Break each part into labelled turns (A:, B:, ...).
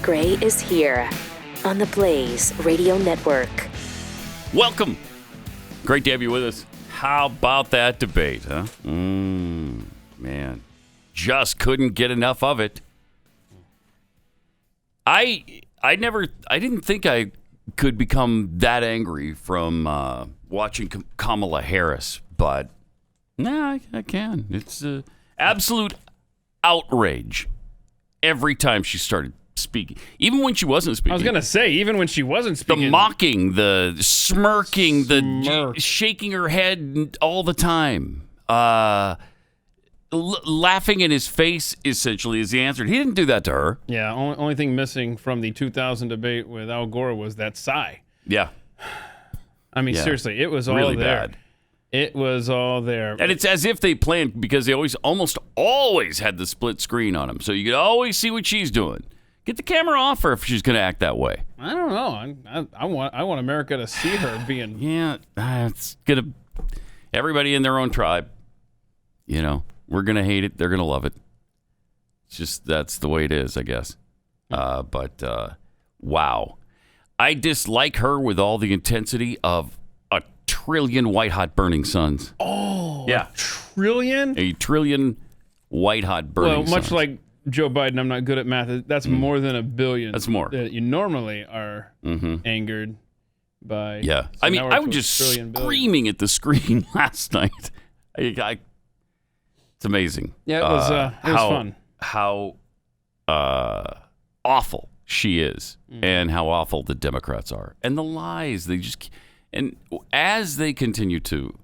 A: Gray is here on the Blaze Radio Network.
B: Welcome. Great to have you with us. How about that debate, huh? Man, just couldn't get enough of it. I didn't think I could become that angry from watching Kamala Harris, but nah, I can. It's absolute outrage every time she started speaking. Even when she wasn't speaking.
C: I was going to say, even when she wasn't speaking.
B: The mocking, the smirking, the shaking her head all the time. Laughing in his face, essentially, as he answered. He didn't do that to her.
C: Yeah, only thing missing from the 2000 debate with Al Gore was that sigh.
B: Yeah.
C: I mean, seriously, it was all
B: really
C: there.
B: Bad.
C: It was all there.
B: And it's as if they planned, because they almost always had the split screen on them. So you could always see what she's doing. Get the camera off her if she's going to act that way.
C: I don't know. I want America to see her being.
B: Yeah, it's going to. Everybody in their own tribe. You know, we're going to hate it. They're going to love it. It's just, that's the way it is, I guess. But wow. I dislike her with all the intensity of a trillion white-hot burning suns.
C: Oh,
B: yeah.
C: A trillion?
B: A trillion white-hot burning suns.
C: Well, much like Joe Biden, I'm not good at math. That's more than a billion.
B: That's more.
C: That you normally are angered by.
B: Yeah.
C: So
B: I mean, I was just screaming at the screen last night. It's amazing.
C: Yeah, it was fun.
B: How awful she is and how awful the Democrats are. And the lies. And as they continue to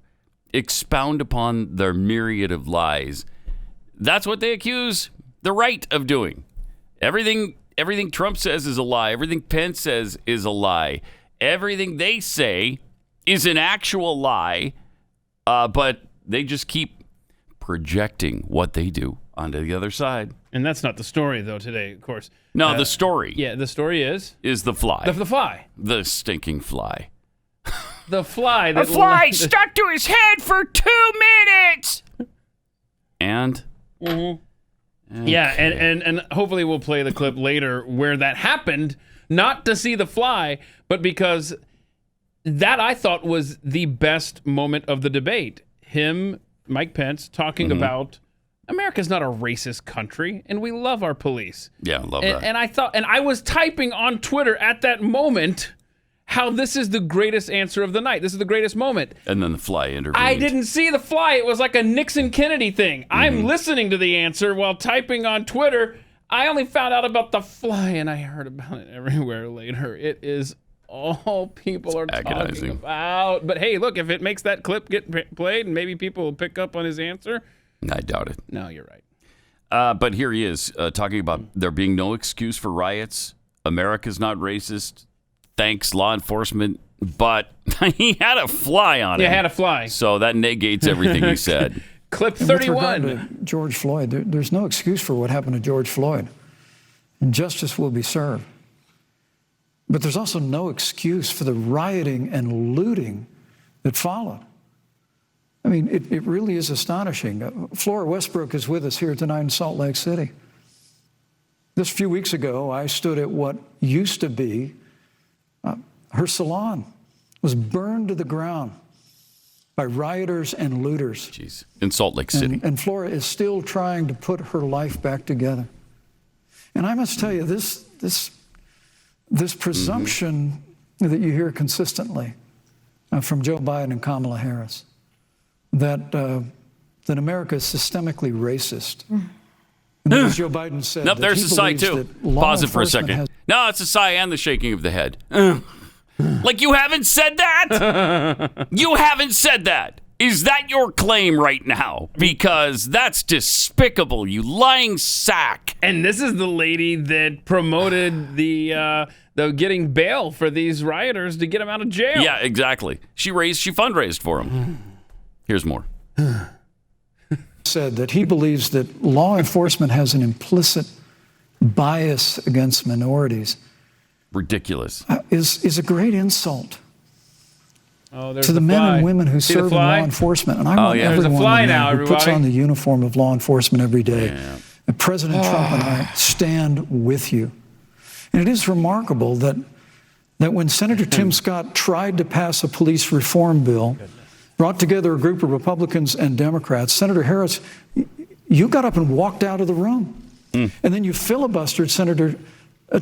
B: expound upon their myriad of lies, that's what they accuse the right of doing. Everything Trump says is a lie. Everything Pence says is a lie. Everything they say is an actual lie, but they just keep projecting what they do onto the other side.
C: And that's not the story, though, today, of course.
B: No, the story.
C: Yeah, the story is
B: the fly.
C: The fly.
B: The stinking fly.
C: The fly.
B: The fly stuck to his head for 2 minutes. And?
C: Okay. Yeah, and hopefully we'll play the clip later where that happened, not to see the fly, but because that I thought was the best moment of the debate. Him, Mike Pence, talking about America's not a racist country, and we love our police.
B: Yeah, I love that.
C: And I was typing on Twitter at that moment how this is the greatest answer of the night. This is the greatest moment.
B: And then the fly intervened.
C: I didn't see the fly. It was like a Nixon-Kennedy thing. I'm listening to the answer while typing on Twitter. I only found out about the fly, and I heard about it everywhere later. It is all people are talking about. But hey, look, if it makes that clip get played and maybe people will pick up on his answer.
B: I doubt it.
C: No, you're right.
B: But here he is talking about there being no excuse for riots. America's not racist. Thanks, law enforcement. But he had a fly on him.
C: Yeah, had a fly.
B: So that negates everything he said.
C: Clip 31.
D: With regard to George Floyd, there's no excuse for what happened to George Floyd. And justice will be served. But there's also no excuse for the rioting and looting that followed. I mean, it really is astonishing. Flora Westbrook is with us here tonight in Salt Lake City. Just a few weeks ago, I stood at what used to be her salon was burned to the ground by rioters and looters.
B: Jeez. In Salt Lake City.
D: And Flora is still trying to put her life back together. And I must tell you, this presumption that you hear consistently from Joe Biden and Kamala Harris, that America is systemically racist. And as Joe Biden said,
B: nope, there's the sigh too. Pause it for a second. No, it's a sigh and the shaking of the head. Like you haven't said that? You haven't said that. Is that your claim right now? Because that's despicable, you lying sack.
C: And this is the lady that promoted the getting bail for these rioters to get them out of jail.
B: Yeah, exactly. She fundraised for them. Here's more.
D: Said that he believes that law enforcement has an implicit bias against minorities.
B: Ridiculous.
D: Is a great insult
C: to
D: the men and women who serve in law enforcement. And I want everyone who puts on the uniform of law enforcement every day. Yeah. And President Trump and I stand with you. And it is remarkable that when Senator Tim Scott tried to pass a police reform bill, brought together a group of Republicans and Democrats, Senator Harris, you got up and walked out of the room. And then you filibustered Senator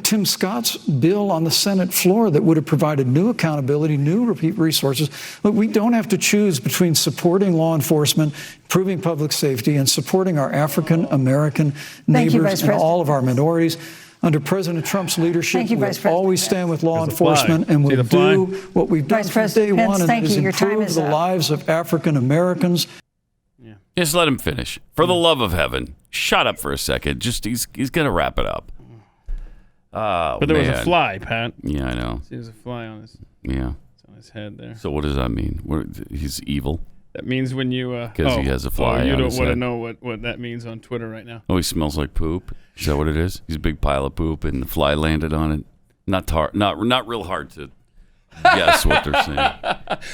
D: Tim Scott's bill on the Senate floor that would have provided new accountability, new resources. Look, we don't have to choose between supporting law enforcement, improving public safety, and supporting our African American neighbors and all of our minorities. Under President Trump's leadership, we'll always stand with law enforcement, and we'll do what we've done from day one, and that is improve the lives of African Americans.
B: Just let him finish. For the love of heaven, shut up for a second. Just he's going to wrap it up. Oh,
C: but there was a fly, Pat.
B: Yeah, I know.
C: See, there's a fly on his.
B: Yeah.
C: It's on his head there.
B: So what does that mean? He's evil?
C: That means when you
B: because he has a fly.
C: You
B: on
C: don't
B: his
C: want to
B: head.
C: know what that means on Twitter right now.
B: Oh, he smells like poop. Is that what it is? He's a big pile of poop, and the fly landed on it. Not real hard to guess what they're saying.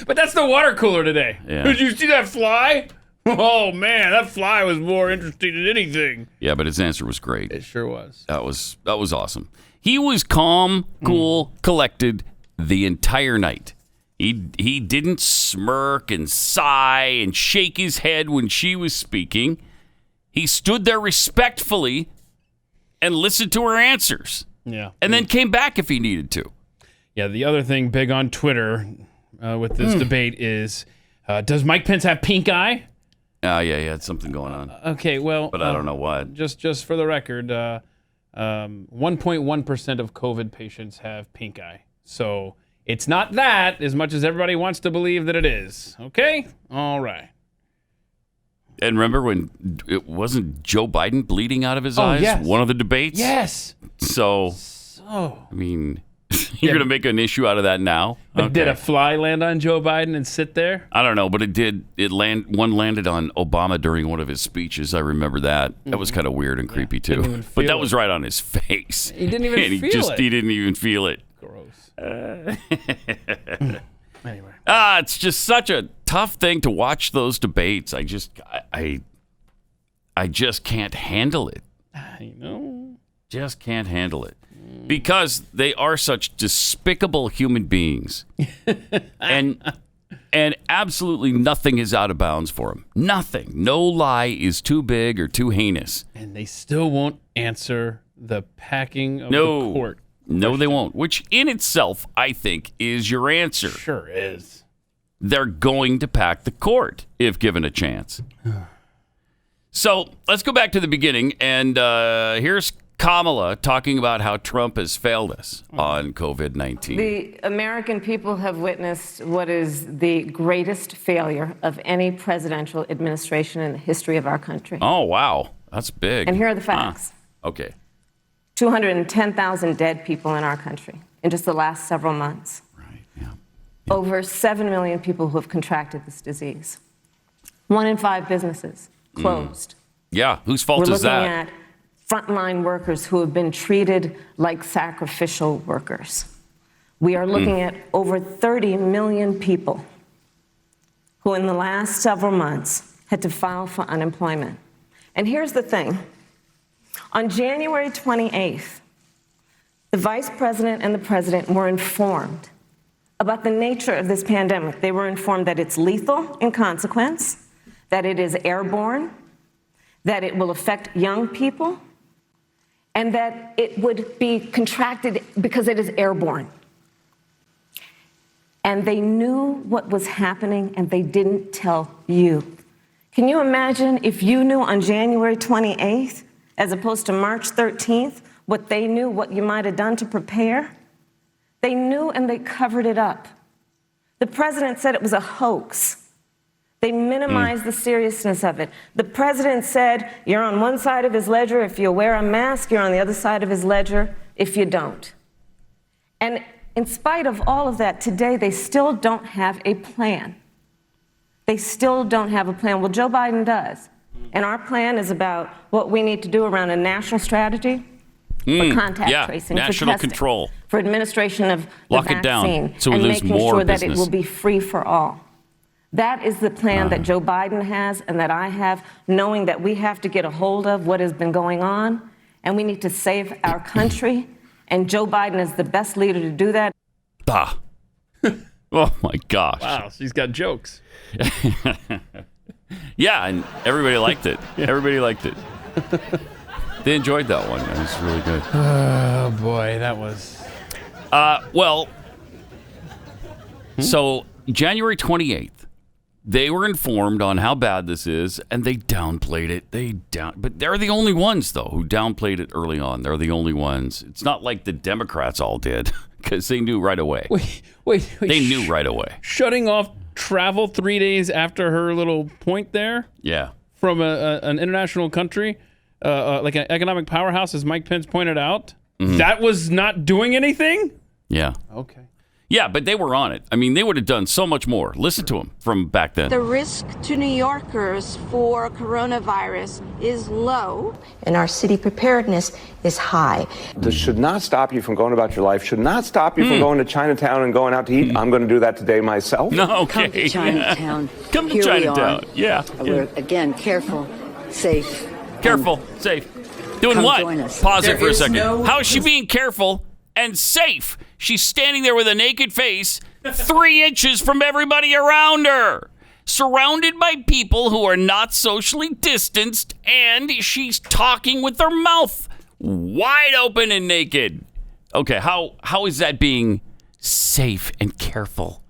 C: But that's the water cooler today.
B: Yeah.
C: Did you see that fly? Oh man, that fly was more interesting than anything.
B: Yeah, but his answer was great.
C: It sure was.
B: That was awesome. He was calm, cool, collected the entire night. He didn't smirk and sigh and shake his head when she was speaking. He stood there respectfully and listened to her answers.
C: Yeah.
B: And then came back if he needed to.
C: Yeah, the other thing big on Twitter with this debate is, does Mike Pence have pink eye?
B: Yeah, he had something going on.
C: Okay, well...
B: But I don't know what.
C: Just for the record, 1.1% of COVID patients have pink eye. So it's not that as much as everybody wants to believe that it is. Okay? All right.
B: And remember when it wasn't Joe Biden bleeding out of his eyes?
C: Yes.
B: One of the debates?
C: Yes.
B: So I mean, you're going to make an issue out of that now?
C: But did a fly land on Joe Biden and sit there?
B: I don't know, but it did. One landed on Obama during one of his speeches. I remember that. That was kind of weird and creepy, too. But that was right on his face.
C: He didn't even feel it.
B: He didn't even feel it.
C: Gross. Anyway.
B: It's just such a tough thing to watch those debates. I just can't handle it.
C: I know.
B: Just can't handle it. Because they are such despicable human beings. and absolutely nothing is out of bounds for them. Nothing. No lie is too big or too heinous.
C: And they still won't answer the packing of the court.
B: No, they won't. Which in itself, I think, is your answer.
C: Sure is.
B: They're going to pack the court if given a chance. So let's go back to the beginning. And here's Kamala talking about how Trump has failed us on COVID-19.
E: The American people have witnessed what is the greatest failure of any presidential administration in the history of our country.
B: Oh, wow. That's big.
E: And here are the facts.
B: Okay.
E: 210,000 dead people in our country in just the last several months.
B: Right, yeah.
E: Over 7 million people who have contracted this disease. 1 in 5 businesses closed.
B: Yeah, whose fault is that?
E: We're looking at frontline workers who have been treated like sacrificial workers. We are looking at over 30 million people who in the last several months had to file for unemployment. And here's the thing. On January 28th, the vice president and the president were informed about the nature of this pandemic. They were informed that it's lethal in consequence, that it is airborne, that it will affect young people, and that it would be contracted because it is airborne. And they knew what was happening, and they didn't tell you. Can you imagine if you knew on January 28th, as opposed to March 13th, what they knew, what you might have done to prepare? They knew and they covered it up. The president said it was a hoax. They minimized the seriousness of it. The president said, you're on one side of his ledger if you wear a mask, you're on the other side of his ledger if you don't. And in spite of all of that, today they still don't have a plan. They still don't have a plan. Well, Joe Biden does. And our plan is about what we need to do around a national strategy for contact tracing,
B: national
E: for testing,
B: control,
E: for administration of the
B: Lock
E: vaccine,
B: it down so we
E: and
B: lose
E: making
B: more
E: sure
B: business.
E: that it will be free for all. That is the plan that Joe Biden has and that I have, knowing that we have to get a hold of what has been going on, and we need to save our country And Joe Biden is the best leader to do that.
B: Ah. Oh, my gosh.
C: Wow, she's got jokes.
B: Yeah, and everybody liked it. Everybody liked it. They enjoyed that one. It was really good.
C: Oh, boy, that was...
B: So January 28th, they were informed on how bad this is, and they downplayed it. But they're the only ones, though, who downplayed it early on. They're the only ones. It's not like the Democrats all did, because they knew right away.
C: Wait.
B: They knew right away.
C: Shutting off travel 3 days after her little point there?
B: Yeah.
C: From an international country, like an economic powerhouse, as Mike Pence pointed out?
B: Mm-hmm.
C: That was not doing anything?
B: Yeah.
C: Okay.
B: Yeah, but they were on it. I mean, they would have done so much more. Listen to them from back then.
F: The risk to New Yorkers for coronavirus is low, and our city preparedness is high.
G: This should not stop you from going about your life, should not stop you from going to Chinatown and going out to eat. I'm going to do that today myself.
B: No, okay.
H: Come to Chinatown.
B: Come to
H: Here
B: Chinatown. Yeah.
H: We're, again, careful, safe.
B: Careful, safe. Doing
H: Come
B: what?
H: join us.
B: Pause it for a second. How is she being careful and safe? She's standing there with a naked face 3 inches from everybody around her, surrounded by people who are not socially distanced, and she's talking with her mouth wide open and naked. Okay, how is that being safe and careful?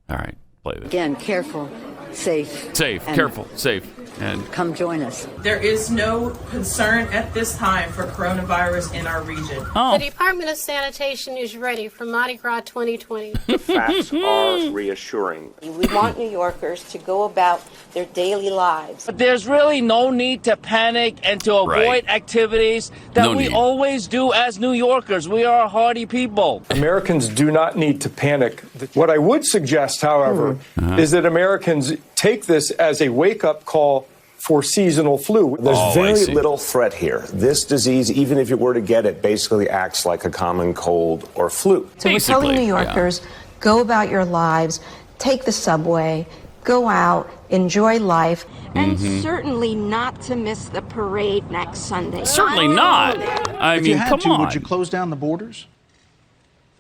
B: All right, play this.
H: Again, careful, safe.
B: Safe, careful, safe. And
H: come join us.
I: There is no concern at this time for coronavirus in our region.
B: Oh.
J: The Department of Sanitation is ready for Mardi Gras 2020.
G: The facts are reassuring.
F: We want New Yorkers to go about their daily lives.
K: But there's really no need to panic and to avoid activities that we always do as New Yorkers. We are a hardy people.
L: Americans do not need to panic. What I would suggest, however, is that Americans take this as a wake-up call for seasonal flu.
G: There's very little threat here. This disease, even if you were to get it, basically acts like a common cold or flu.
F: So we're telling New Yorkers, go about your lives, take the subway, go out, enjoy life, and certainly not to miss the parade next Sunday.
B: Certainly not. I mean, come on.
M: Would you close down the borders?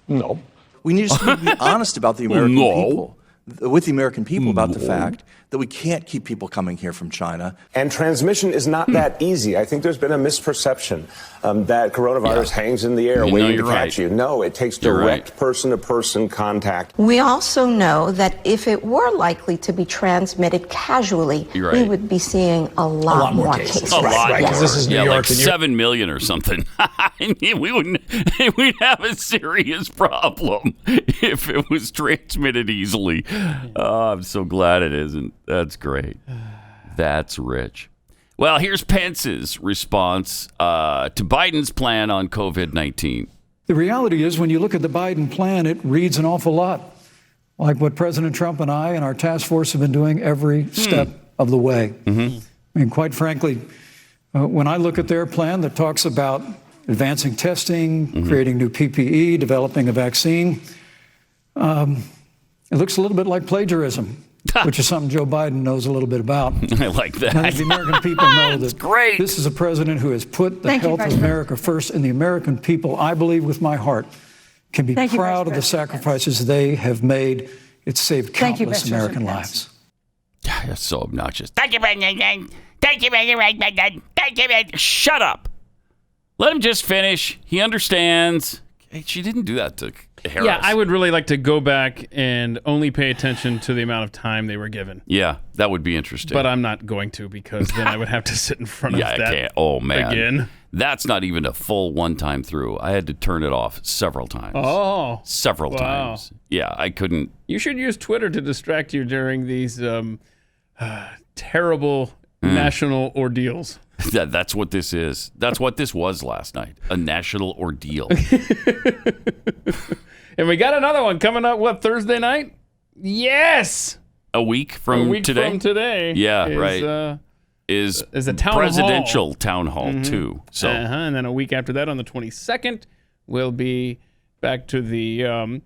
L: No.
M: We need to be honest about the American people. With the American people about the fact that we can't keep people coming here from China.
G: And transmission is not that easy. I think there's been a misperception that coronavirus hangs in the air waiting to catch you. No, it takes direct person-to-person contact.
F: We also know that if it were likely to be transmitted casually, we would be seeing a lot more cases.
B: A lot more.
L: Because this is New York.
B: Like 7 million or something. We'd have a serious problem if it was transmitted easily. Oh, I'm so glad it isn't. That's great. That's rich. Well, here's Pence's response to Biden's plan on COVID-19.
D: The reality is, when you look at the Biden plan, it reads an awful lot like what President Trump and I and our task force have been doing every step of the way. I mean, quite frankly, when I look at their plan that talks about advancing testing, creating new PPE, developing a vaccine, it looks a little bit like plagiarism, which is something Joe Biden knows a little bit about.
B: I like that.
D: I think the American people know that this is a president who has put the health of America first, and the American people, I believe with my heart, can be proud of the sacrifices they have made. It's saved countless American lives.
B: That's so obnoxious. Thank you, President. Thank you, President. Thank you. Shut up. Let him just finish. He understands. Hey, she didn't do that to Harris.
C: Yeah, I would really like to go back and only pay attention to the amount of time they were given.
B: Yeah, that would be interesting.
C: But I'm not going to, because then I would have to sit in front of that
B: I can't. Oh, man.
C: again.
B: That's not even a full one-time through. I had to turn it off several times.
C: Oh.
B: Several times. Yeah, I couldn't.
C: You should use Twitter to distract you during these terrible national ordeals.
B: That's what this is. That's what this was last night. A national ordeal.
C: And we got another one coming up, Thursday night? Yes!
B: A week from today?
C: From today.
B: Yeah,
C: is,
B: right. Is
C: a town
B: presidential
C: hall.
B: Town hall, too. So.
C: And then a week after that, on the 22nd, we'll be back to the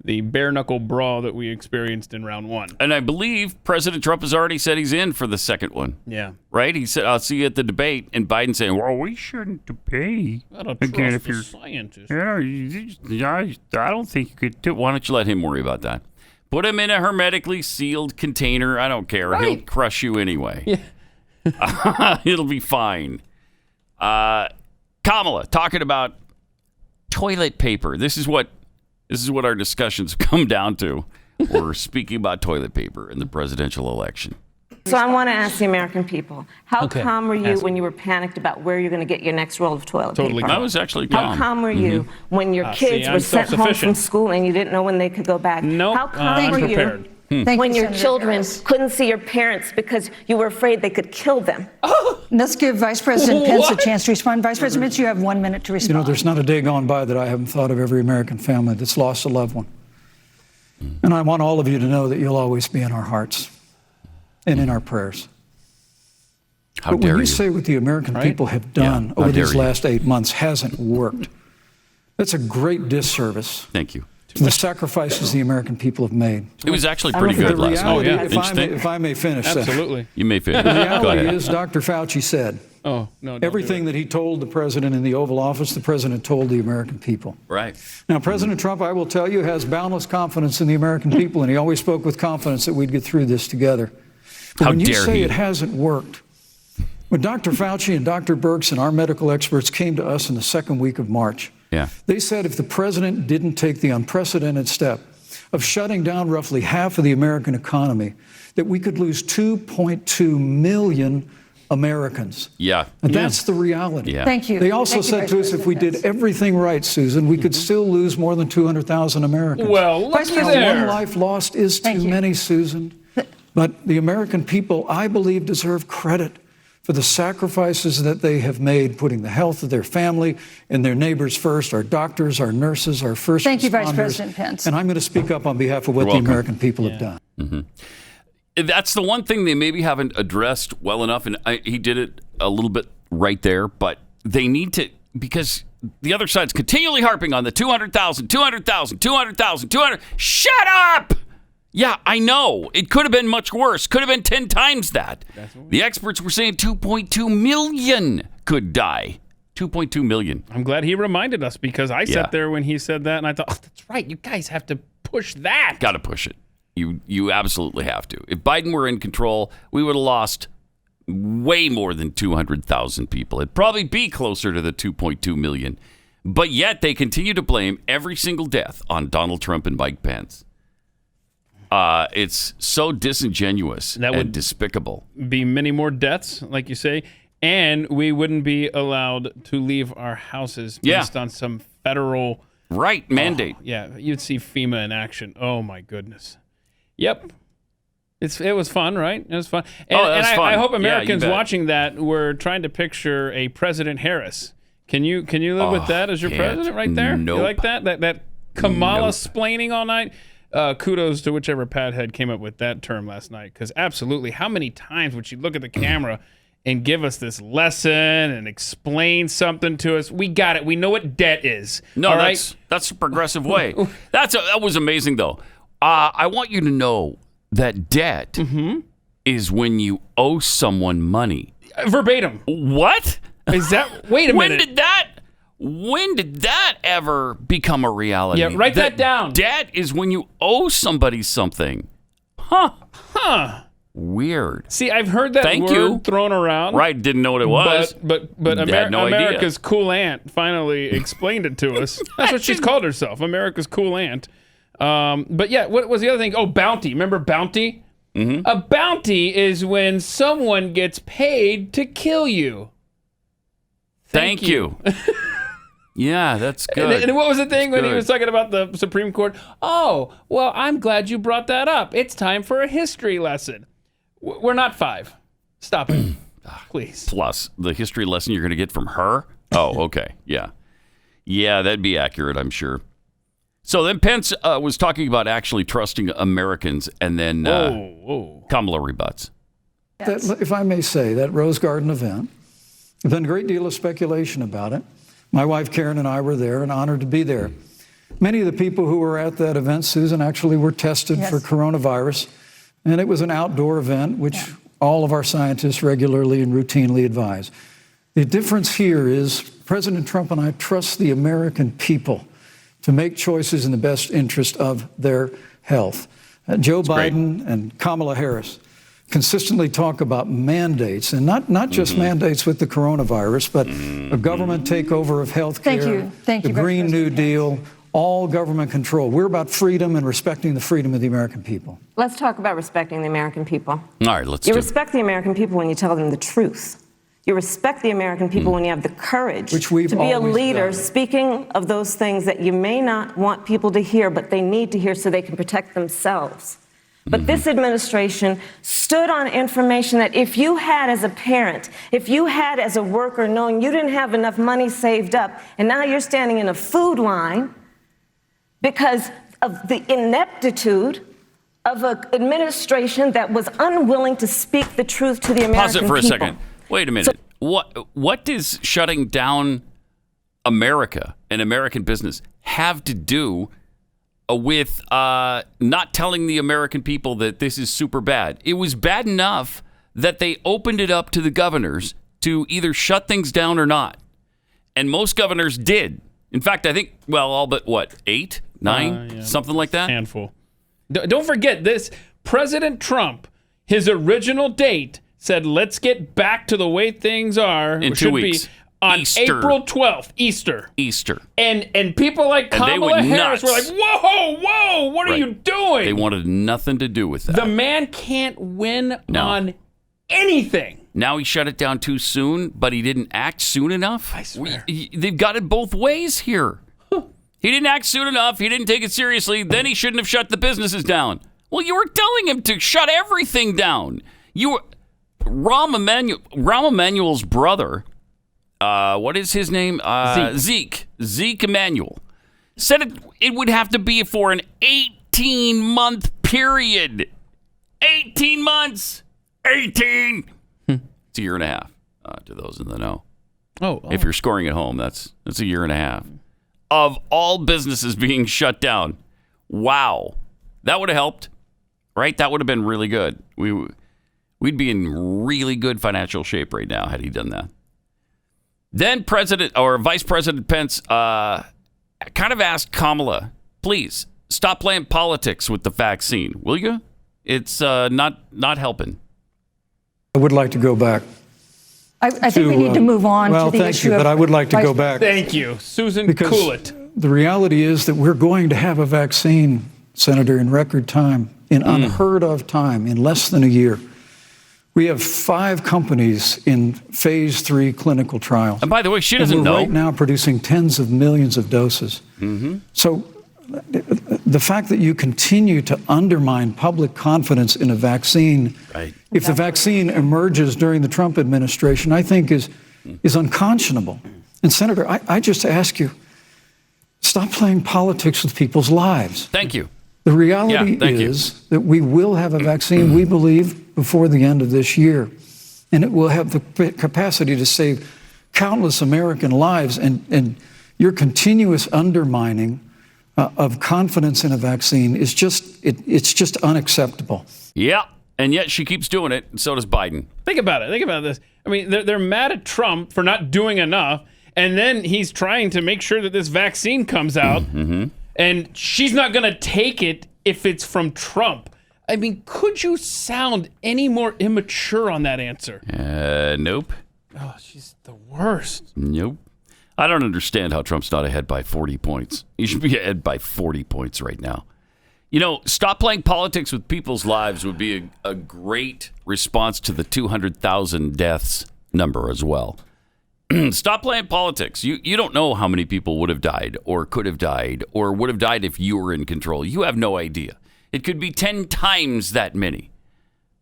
C: the bare-knuckle brawl that we experienced in round one.
B: And I believe President Trump has already said he's in for the second one.
C: Yeah.
B: Right? He said, I'll see you at the debate. And Biden saying, well, we shouldn't debate.
C: I don't trust the scientists.
B: I don't think you could do it. Why don't you let him worry about that? Put him in a hermetically sealed container. I don't care.
C: Right.
B: He'll crush you anyway.
C: Yeah.
B: It'll be fine. Kamala talking about toilet paper. This is what our discussions come down to. We're speaking about toilet paper in the presidential election.
E: So I want to ask the American people, how calm were you when you were panicked about where you're going to get your next roll of toilet paper?
B: I was actually calm.
E: How calm were you when your kids were sent home from school and you didn't know when they could go back?
C: Nope.
E: How calm were you when your children couldn't see your parents because you were afraid they could kill them?
N: Let's give Vice President Pence a chance to respond. Vice President Pence, you have 1 minute to respond.
D: You know, there's not a day gone by that I haven't thought of every American family that's lost a loved one. And I want all of you to know that you'll always be in our hearts and in our prayers.
B: How dare
D: when
B: you
D: say what the American people have done over these last 8 months hasn't worked, that's a great disservice.
B: Thank you.
D: To the sacrifices the American people have made.
B: It was actually pretty good last night.
D: If I may finish.
C: Absolutely.
B: You may finish.
D: The
B: Go ahead.
D: reality is, Dr. Fauci said, everything that he told the president in the Oval Office, the president told the American people.
B: Right.
D: Now, President Trump, I will tell you, has boundless confidence in the American people, and he always spoke with confidence that we'd get through this together. But when you say it hasn't worked, when Dr. Fauci and Dr. Birx and our medical experts came to us in the second week of March, they said if the president didn't take the unprecedented step of shutting down roughly half of the American economy, that we could lose 2.2 million Americans.
B: Yeah.
D: And that's the reality.
B: Yeah.
N: Thank you.
D: They also said to us if we did everything right, Susan, we could still lose more than 200,000 Americans.
C: Well,
D: One life lost is too many, Susan. But the American people, I believe, deserve credit for the sacrifices that they have made, putting the health of their family and their neighbors first, our doctors, our nurses, our first responders.
N: Thank you, Vice President Pence.
D: And I'm going to speak up on behalf of what the American people have done.
B: Mm-hmm. That's the one thing they maybe haven't addressed well enough, and he did it a little bit right there, but they need to, because the other side's continually harping on the 200,000, 200,000, 200,000, 200. Shut up! Yeah, I know. It could have been much worse. Could have been 10 times that. The experts were saying 2.2 million could die. 2.2 million.
C: I'm glad he reminded us, because I sat there when he said that and I thought, oh, that's right. You guys have to push that.
B: Got to push it. You absolutely have to. If Biden were in control, we would have lost way more than 200,000 people. It'd probably be closer to the 2.2 million. But yet they continue to blame every single death on Donald Trump and Mike Pence. It's so disingenuous and despicable.
C: Be many more deaths, like you say, and we wouldn't be allowed to leave our houses based on some federal
B: mandate.
C: You'd see FEMA in action. Oh my goodness. Yep. It was fun, right? It was fun. And, I hope Americans watching that were trying to picture a President Harris. Can you live with that as your president right there?
B: Nope.
C: You like that? That Kamala splaining all night? Kudos to whichever Pathead came up with that term last night, because absolutely, how many times would she look at the camera and give us this lesson and explain something to us? We got it. We know what debt is.
B: No, that's a progressive way. That was amazing, though. I want you to know that debt is when you owe someone money.
C: Verbatim.
B: What?
C: Is that? Wait a minute.
B: When did that ever become a reality?
C: Yeah, write that down.
B: Debt is when you owe somebody something. Huh. Weird.
C: See, I've heard that word thrown around.
B: Right, didn't know what it was.
C: But America's cool aunt finally explained it to us. That's what she's called herself, America's cool aunt. But yeah, what was the other thing? Oh, bounty. Remember bounty?
B: Mm-hmm.
C: A bounty is when someone gets paid to kill you.
B: Thank you. Yeah, that's good.
C: And what was the thing when he was talking about the Supreme Court? Oh, well, I'm glad you brought that up. It's time for a history lesson. We're not 5. Stop it, please.
B: Plus, the history lesson you're going to get from her? Oh, okay. Yeah. Yeah, that'd be accurate, I'm sure. So then Pence was talking about actually trusting Americans, and then Kamala rebuts.
D: That, if I may say, that Rose Garden event, there's been a great deal of speculation about it. My wife Karen and I were there and honored to be there. Many of the people who were at that event, Susan, actually were tested for coronavirus. And it was an outdoor event, which all of our scientists regularly and routinely advise. The difference here is President Trump and I trust the American people to make choices in the best interest of their health. Joe Biden and Kamala Harris consistently talk about mandates, and not just mandates with the coronavirus, but a government takeover of health care, the Green New Deal, all government control. We're about freedom and respecting the freedom of the American people.
E: Let's talk about respecting the American people.
B: All right, let's
E: You respect the American people when you tell them the truth. You respect the American people when you have the courage to be a leader speaking of those things that you may not want people to hear, but they need to hear so they can protect themselves. But this administration stood on information that if you had as a parent, if you had as a worker, knowing you didn't have enough money saved up, and now you're standing in a food line because of the ineptitude of an administration that was unwilling to speak the truth to the American people.
B: Pause it for a second. Wait a minute. What does shutting down America and American business have to do with not telling the American people that this is super bad? It was bad enough that they opened it up to the governors to either shut things down or not. And most governors did. In fact, I think, all but 8, 9, something like that?
C: Handful. Don't forget this. President Trump, his original date said, let's get back to the way things are.
B: In 2 weeks.
C: On
B: Easter.
C: April 12th, Easter.
B: Easter.
C: And people like Kamala Harris were like, whoa, what are you doing?
B: They wanted nothing to do with that.
C: The man can't win on anything.
B: Now he shut it down too soon, but he didn't act soon enough?
C: I swear.
B: They've got it both ways here. He didn't act soon enough. He didn't take it seriously. Then he shouldn't have shut the businesses down. Well, you were telling him to shut everything down. Rahm Emanuel's brother, what is his name? Zeke Emanuel, said it would have to be for an 18-month period. 18 months. 18. It's a year and a half, to those in the know. If you're scoring at home, that's a year and a half of all businesses being shut down. Wow. That would have helped, right? That would have been really good. We'd be in really good financial shape right now had he done that. Then Vice President Pence kind of asked Kamala, please stop playing politics with the vaccine, will you? It's not helping.
D: I would like to go back.
N: I think we need to move on to the issue of...
D: Well, thank you, but I would like to go back.
C: Thank you. Susan,
D: because
C: cool it.
D: The reality is that we're going to have a vaccine, Senator, in record time, in unheard of time, in less than a year. We have 5 companies in phase 3 clinical trials.
B: And by the way, she doesn't know.
D: We're right now producing tens of millions of doses. So the fact that you continue to undermine public confidence in a vaccine, if the vaccine emerges during the Trump administration, I think is unconscionable. And Senator, I just ask you, stop playing politics with people's lives.
B: Thank you.
D: The reality is that we will have a vaccine, we believe, before the end of this year. And it will have the capacity to save countless American lives. And your continuous undermining of confidence in a vaccine is it's just unacceptable.
B: Yeah, and yet she keeps doing it, and so does Biden.
C: Think about it. Think about this. I mean, they're mad at Trump for not doing enough, and then he's trying to make sure that this vaccine comes out, and she's not going to take it if it's from Trump. I mean, could you sound any more immature on that answer?
B: Nope.
C: Oh, she's the worst.
B: Nope. I don't understand how Trump's not ahead by 40 points. He should be ahead by 40 points right now. You know, stop playing politics with people's lives would be a great response to the 200,000 deaths number as well. Stop playing politics. You don't know how many people would have died or could have died or would have died if you were in control. You have no idea. It could be 10 times that many.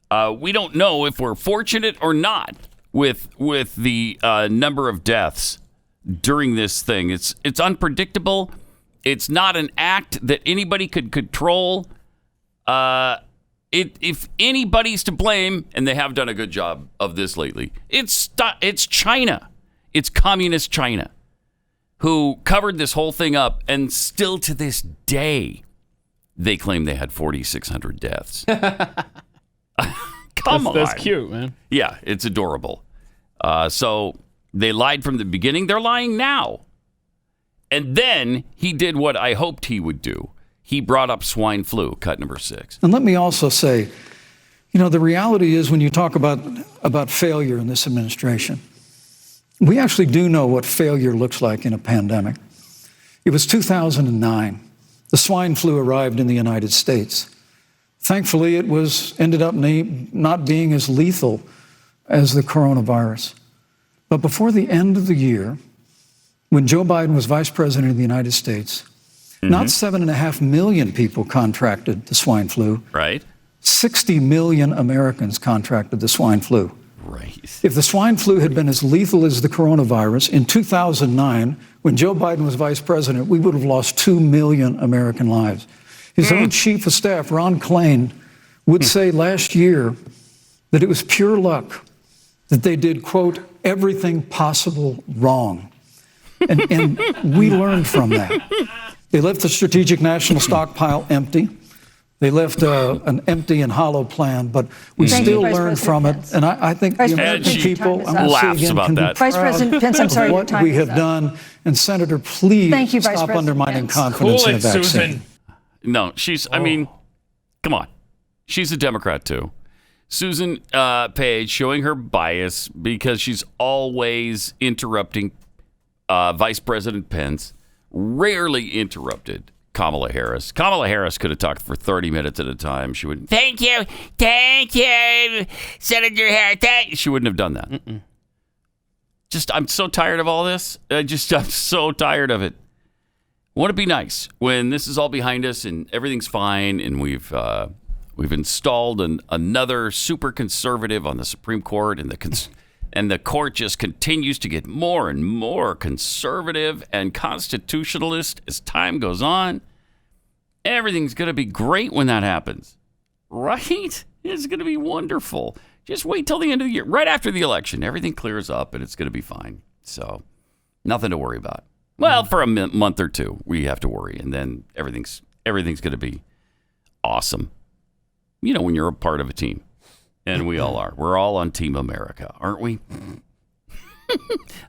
B: We don't know if we're fortunate or not with the number of deaths during this thing. It's unpredictable. It's not an act that anybody could control. If anybody's to blame, and they have done a good job of this lately, it's China. It's communist China, who covered this whole thing up, and still to this day, they claim they had 4,600 deaths. Come on.
C: That's cute, man.
B: Yeah, it's adorable. So they lied from the beginning. They're lying now. And then he did what I hoped he would do. He brought up swine flu, cut number 6.
D: And let me also say, the reality is when you talk about failure in this administration, we actually do know what failure looks like in a pandemic. It was 2009. The swine flu arrived in the United States. Thankfully, it ended up not being as lethal as the coronavirus. But before the end of the year, when Joe Biden was vice president of the United States, not 7.5 million people contracted the swine flu.
B: Right.
D: 60 million Americans contracted the swine flu.
B: Right.
D: If the swine flu had been as lethal as the coronavirus, in 2009, when Joe Biden was vice president, we would have lost 2 million American lives. His own chief of staff, Ron Klain, would say last year that it was pure luck that they did, quote, everything possible wrong. And we learned from that. They left the strategic national stockpile empty. They left an empty and hollow plan, but we still learned from it. And I think the American people, I'm going to say again, can be
N: Vice President Pence, I'm sorry,
D: of what we have done. And Senator, please stop undermining confidence in the vaccine.
C: Susan.
B: No, I mean, come on. She's a Democrat, too. Susan Page showing her bias because she's always interrupting Vice President Pence, rarely interrupted Kamala Harris. Kamala Harris could have talked for 30 minutes at a time. She would, thank you, Senator Harris. She wouldn't have done that. I'm so tired of all this. I'm so tired of it. Won't it be nice when this is all behind us and everything's fine and we've installed another super conservative on the Supreme Court and the court just continues to get more and more conservative and constitutionalist as time goes on. Everything's going to be great when that happens, right? It's going to be wonderful. Just wait till the end of the year. Right after the election, everything clears up and it's going to be fine. So nothing to worry about. Well, for a month or two, we have to worry. And then everything's going to be awesome. When you're a part of a team. And we all are. We're all on Team America, aren't we?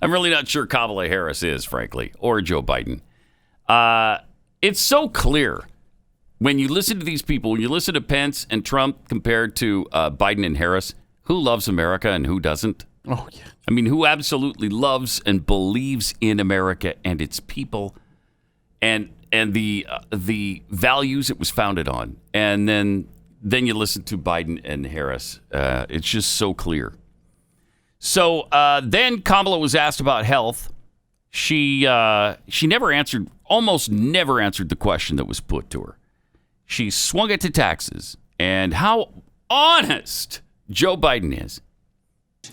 B: I'm really not sure Kamala Harris is, frankly, or Joe Biden. It's so clear when you listen to these people, when you listen to Pence and Trump compared to Biden and Harris, who loves America and who doesn't?
C: Oh, yeah.
B: I mean, who absolutely loves and believes in America and its people and the values it was founded on. And then you listen to Biden and Harris. It's just so clear. So then Kamala was asked about health. She almost never answered the question that was put to her. She swung it to taxes and how honest Joe Biden is.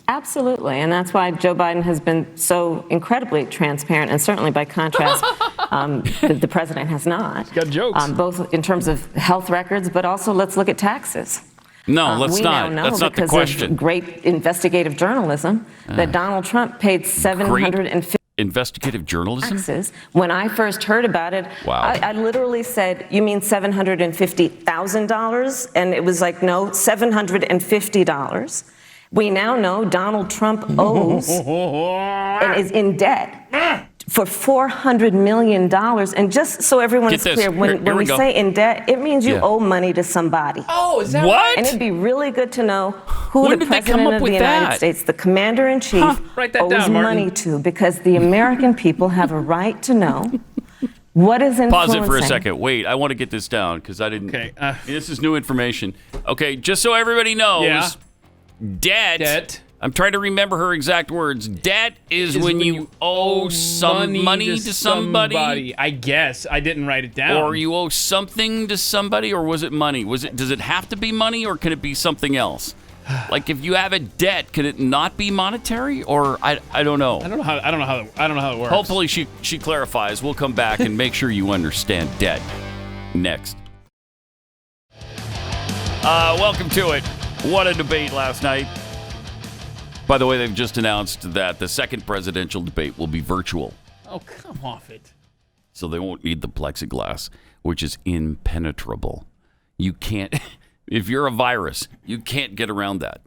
E: Absolutely, and that's why Joe Biden has been so incredibly transparent, and certainly by contrast, the president has not.
C: He's got jokes.
E: Both in terms of health records, but also let's look at taxes.
B: No, let's not. That's not the question.
E: Of great investigative journalism that Donald Trump paid $750.
B: Investigative journalism?
E: Taxes. When I first heard about it,
B: wow.
E: I literally said, "You mean $750,000?" And it was like, "No, $750." We now know Donald Trump owes and is in debt for $400 million. And just so everyone is clear, when we say in debt, it means you owe money to somebody.
C: Oh, is that
B: right?
E: And it'd be really good to know who the president of the United States, the commander-in-chief, owes money to, because the American people have a right to know what is influencing.
B: Pause it for a second. Wait, I want to get this down because I didn't.
C: Okay.
B: This is new information. Okay, just so everybody knows.
C: Yeah.
B: Debt. I'm trying to remember her exact words. Debt is when you owe some money to somebody.
C: I guess I didn't write it down.
B: Or you owe something to somebody, or was it money? Does it have to be money, or can it be something else? Like if you have a debt, can it not be monetary? Or I don't know.
C: I don't know how it works.
B: Hopefully she clarifies. We'll come back and make sure you understand debt next. Welcome to it. What a debate last night. By the way, they've just announced that the second presidential debate will be virtual.
C: Oh, come off it.
B: So they won't need the plexiglass, which is impenetrable. You can't, if you're a virus, you can't get around that.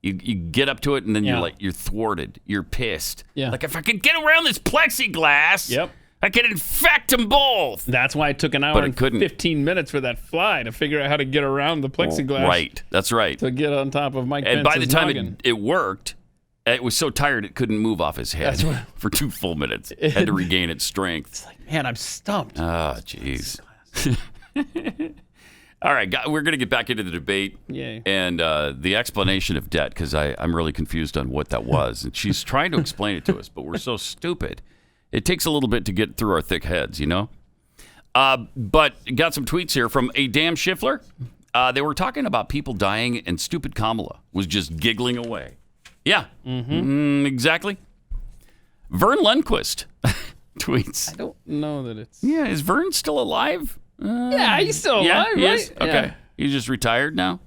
B: You get up to it and then you're thwarted. You're pissed.
C: Yeah.
B: Like, if I could get around this plexiglass, I could infect them both.
C: That's why it took an hour and 15 minutes for that fly to figure out how to get around the plexiglass.
B: Right. That's right.
C: To get on top of Mike Pence's
B: And by the time
C: noggin.
B: it worked, it was so tired it couldn't move off his head for 2 full minutes. Had to regain its strength.
C: It's like, man, I'm stumped.
B: Oh, jeez. All right, we're going to get back into the debate.
C: Yay.
B: And the explanation of debt, because I'm really confused on what that was. And she's trying to explain it to us, but we're so stupid. It takes a little bit to get through our thick heads, you know? But got some tweets here from a damn Schiffler. They were talking about people dying, and stupid Kamala was just giggling away. Yeah, exactly. Vern Lundquist tweets.
C: I don't know that it's...
B: Yeah, is Vern still alive?
C: Yeah, he's still alive,
B: he
C: right?
B: is? Okay.
C: Yeah.
B: He's just retired now?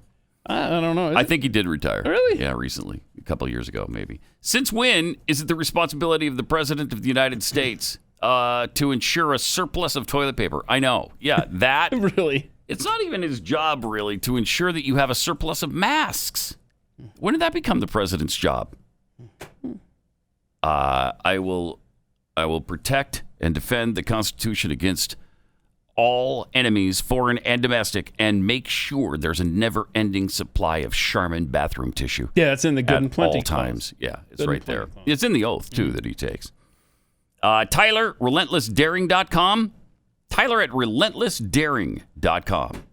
C: I don't know.
B: I think he did retire.
C: Really?
B: Yeah, recently. A couple of years ago, maybe. Since when is it the responsibility of the President of the United States to ensure a surplus of toilet paper? I know. Yeah, that...
C: Really?
B: It's not even his job, really, to ensure that you have a surplus of masks. When did that become the President's job? I will protect and defend the Constitution against all enemies, foreign and domestic, and make sure there's a never-ending supply of Charmin bathroom tissue.
C: Yeah, that's in the Good
B: at
C: and Plenty
B: all times.
C: clause.
B: Yeah, it's
C: Good
B: right
C: and Plenty
B: there.
C: clause.
B: It's in the oath, too, that he takes. Tyler, relentlessdaring.com. Tyler at relentlessdaring.com.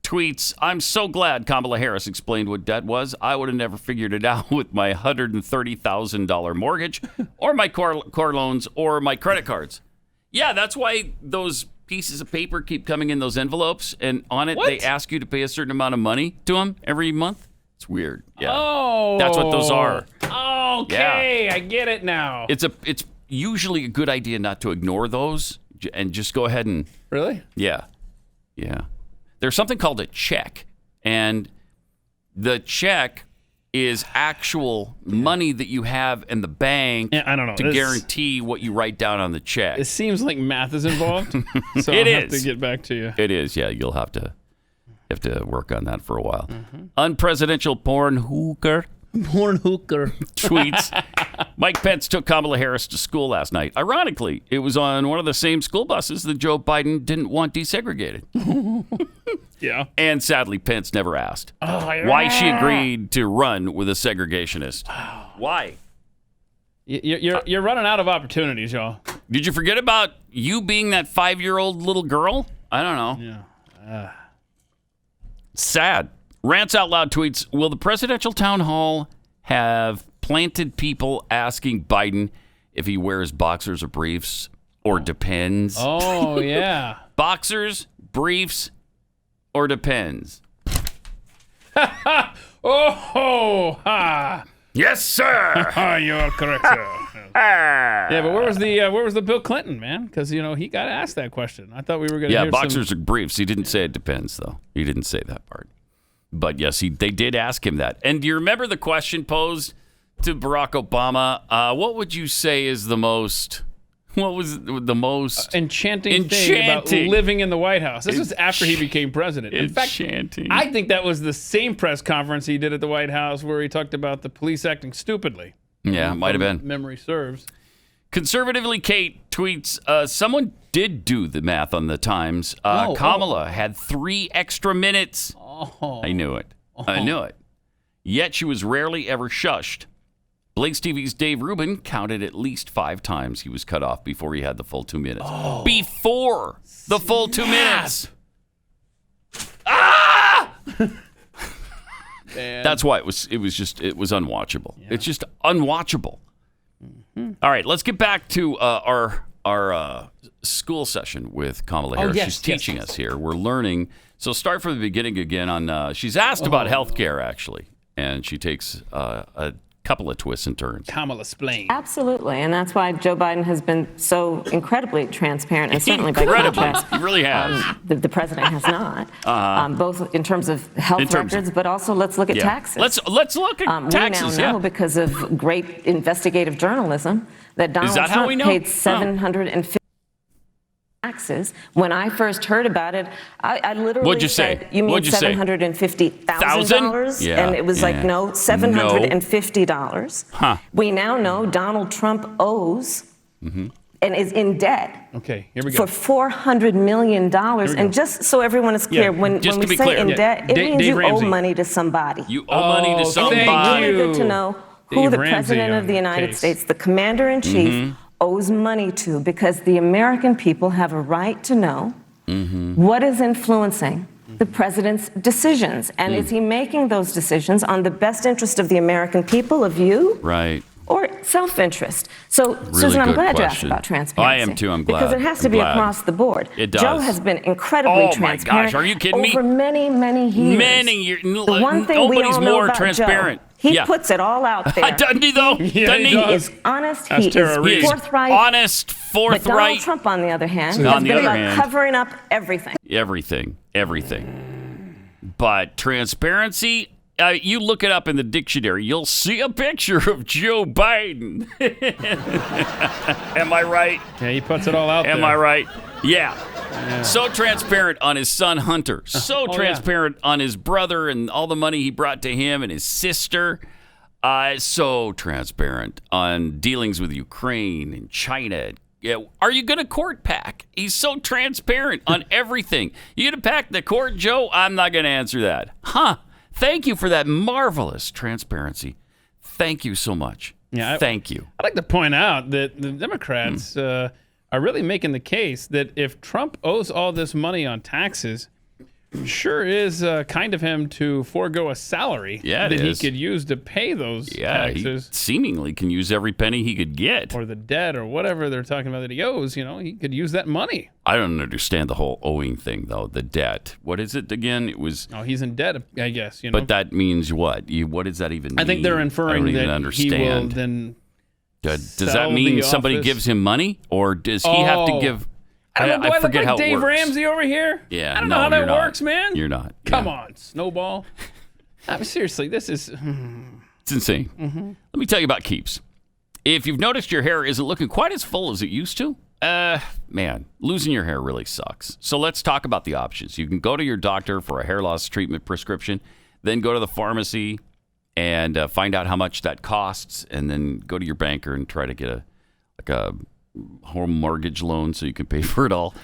B: Tweets, I'm so glad Kamala Harris explained what debt was. I would have never figured it out with my $130,000 mortgage or my car loans or my credit cards. Yeah, that's why those pieces of paper keep coming in those envelopes, and on it they ask you to pay a certain amount of money to them every month. It's weird. Yeah.
C: Oh.
B: That's what those are.
C: Okay, I get it now.
B: It's usually a good idea not to ignore those and just go ahead and...
C: Really?
B: Yeah. Yeah. There's something called a check, and the check is actual money that you have in the bank
C: I don't know.
B: to guarantee what you write down on the check.
C: It seems like math is involved, so
B: It
C: I'll have
B: is.
C: to get back to you.
B: It is, yeah. You'll have to work on that for a while. Unpresidential porn hooker tweets. Mike Pence took Kamala Harris to school last night. Ironically, it was on one of the same school buses that Joe Biden didn't want desegregated.
C: Yeah.
B: And sadly, Pence never asked
C: yeah.
B: why she agreed to run with a segregationist. Why?
C: You're running out of opportunities, y'all.
B: Did you forget about you being that 5-year-old little girl? I don't know.
C: Yeah.
B: Sad. Rants Out Loud tweets, will the presidential town hall have planted people asking Biden if he wears boxers or briefs or depends?
C: Oh, yeah.
B: Boxers, briefs, or depends?
C: Oh, ha.
B: Yes, sir.
C: You're correct, sir. Yeah, but where was the Bill Clinton, man? Because, he got asked that question. I thought we were going to hear
B: boxers or briefs. He didn't say it depends, though. He didn't say that part. But yes, they did ask him that. And do you remember the question posed to Barack Obama? What would you say is the most... What was the most
C: enchanting thing about living in the White House? This was after he became president. In fact, I think that was the same press conference he did at the White House where he talked about the police acting stupidly.
B: Yeah, might have been.
C: Memory serves.
B: Conservatively Kate tweets, someone did do the math on the times. Kamala had 3 extra minutes. I knew it. I knew it. Yet she was rarely ever shushed. Blaze TV's Dave Rubin counted at least 5 times he was cut off before he had the full 2 minutes. Before the full 2 minutes. Ah! That's why it was unwatchable. Yeah. It's just unwatchable. All right, let's get back to our school session with Kamala Harris. She's teaching us here. We're learning. So start from the beginning again on she's asked about health care, actually, and she takes a couple of twists and turns.
C: Kamala explain.
E: Absolutely, and that's why Joe Biden has been so incredibly transparent, and certainly by contrast,
B: he really has.
E: The president has not, both in terms of health records, but also let's look at taxes.
B: Let's look at taxes.
E: We now know because of great investigative journalism that Donald
B: that how we
E: Trump
B: know?
E: paid $750 taxes. When I first heard about it, I literally
B: What'd you
E: said,
B: say?
E: "You mean
B: What'd you say?
E: $750,000?"
B: Yeah,
E: And it was like,
B: yeah.
E: no, $750.
B: Huh.
E: We now know Donald Trump owes and is in debt
C: Okay, here we go.
E: for $400 million.
C: go.
E: And just so everyone is clear,
C: Yeah,
E: when
B: just
E: we
B: to be
E: say
B: clear.
E: in
B: Yeah.
E: debt, it means
C: Dave
E: you
C: Ramsey.
E: owe money to somebody.
B: You owe money to
C: Oh,
B: somebody.
E: And it's really good to know who
C: Dave
E: the
C: Ramsey
E: President
C: on
E: of the
C: the
E: United
C: case.
E: States, the Commander-in-Chief, owes money to, because the American people have a right to know what is influencing the President's decisions. And is he making those decisions on the best interest of the American people, of you?
B: Right.
E: Or self-interest? So,
B: Really
E: Susan, I'm
B: good
E: glad you asked
B: question.
E: about transparency.
B: I am too, I'm glad.
E: Because it has to
B: I'm
E: be
B: glad.
E: across the board.
B: It does.
E: Joe has been incredibly
B: Oh, my
E: transparent.
B: gosh, are you kidding me?
E: Over many, many years.
B: Many years.
E: The one thing we
B: Nobody's
E: all know
B: more
E: about
B: transparent.
E: Joe, he
B: Yeah.
E: puts it all out there.
B: Doesn't he, though?
C: Yeah,
B: Doesn't
C: he
B: he?
C: does.
E: He is honest.
C: That's
E: He
C: Tara
E: is
C: Reid.
E: forthright.
B: Honest,
E: But Donald
B: forthright.
E: Trump, on the other hand,
B: On
E: has
B: the
E: been
B: other
E: about
B: hand.
E: covering up everything.
B: Everything. But transparency, you look it up in the dictionary, you'll see a picture of Joe Biden. Am I right?
C: Yeah, he puts it all out there.
B: Am I right? Yeah. So transparent on his son Hunter. So transparent on his brother and all the money he brought to him and his sister. So transparent on dealings with Ukraine and China. Yeah. Are you going to court pack? He's so transparent on everything. You going to pack the court, Joe? I'm not going to answer that. Huh. Thank you for that marvelous transparency. Thank you so much.
C: Yeah,
B: Thank you.
C: I'd like to point out that the Democrats are really making the case that if Trump owes all this money on taxes, sure is kind of him to forego a salary
B: Yeah, it
C: that
B: is.
C: he could use to pay those
B: Yeah, he
C: taxes.
B: seemingly can use every penny he could get.
C: Or the debt or whatever they're talking about that he owes, he could use that money.
B: I don't understand the whole owing thing, though. The debt. What is it again? It was.
C: Oh, he's in debt, I guess.
B: But that means what? What does that even mean?
C: I think they're inferring
B: I don't even
C: that
B: understand.
C: he will then
B: Does that
C: sell
B: mean
C: the
B: somebody
C: office.
B: gives him money, or does he have to
C: Oh.
B: give?
C: I don't know. Do I look
B: forget
C: like
B: how it
C: Dave
B: works.
C: Ramsey over here?
B: Yeah,
C: I don't
B: no,
C: know how
B: you're
C: that
B: not.
C: works, man.
B: You're not.
C: Come
B: Yeah.
C: on, Snowball. I mean, seriously, this is.
B: It's insane. Let me tell you about Keeps. If you've noticed your hair isn't looking quite as full as it used to, man, losing your hair really sucks. So let's talk about the options. You can go to your doctor for a hair loss treatment prescription, then go to the pharmacy and find out how much that costs, and then go to your banker and try to get a home mortgage loan so you can pay for it all.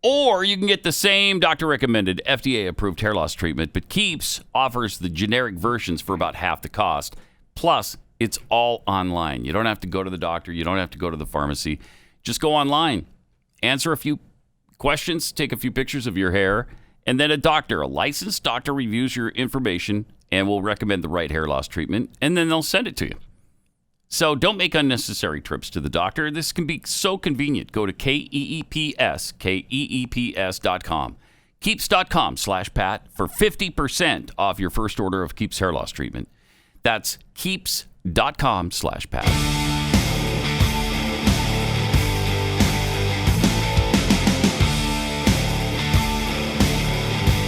B: Or you can get the same doctor-recommended, FDA-approved hair loss treatment, but Keeps offers the generic versions for about half the cost. Plus, it's all online. You don't have to go to the doctor. You don't have to go to the pharmacy. Just go online, answer a few questions, take a few pictures of your hair, and then a licensed doctor, reviews your information and will recommend the right hair loss treatment, and then they'll send it to you. So don't make unnecessary trips to the doctor. This can be so convenient. Go to keeps.com. Keeps.com/Pat for 50% off your first order of Keeps hair loss treatment. That's keeps.com/Pat.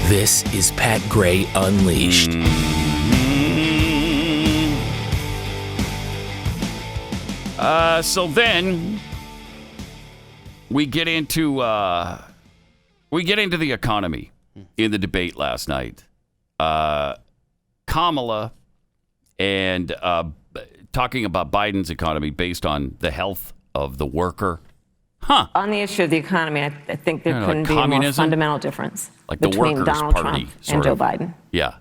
O: This is Pat Gray Unleashed.
B: So then we get into the economy in the debate last night. Kamala and talking about Biden's economy based on the health of the worker.
E: On the issue of the economy, I think there
B: Like
E: couldn't be a more
B: communism?
E: fundamental difference
B: Like the
E: between
B: Workers'
E: Donald
B: Party,
E: Trump and
B: sort
E: Joe
B: of.
E: Biden.
B: Yeah.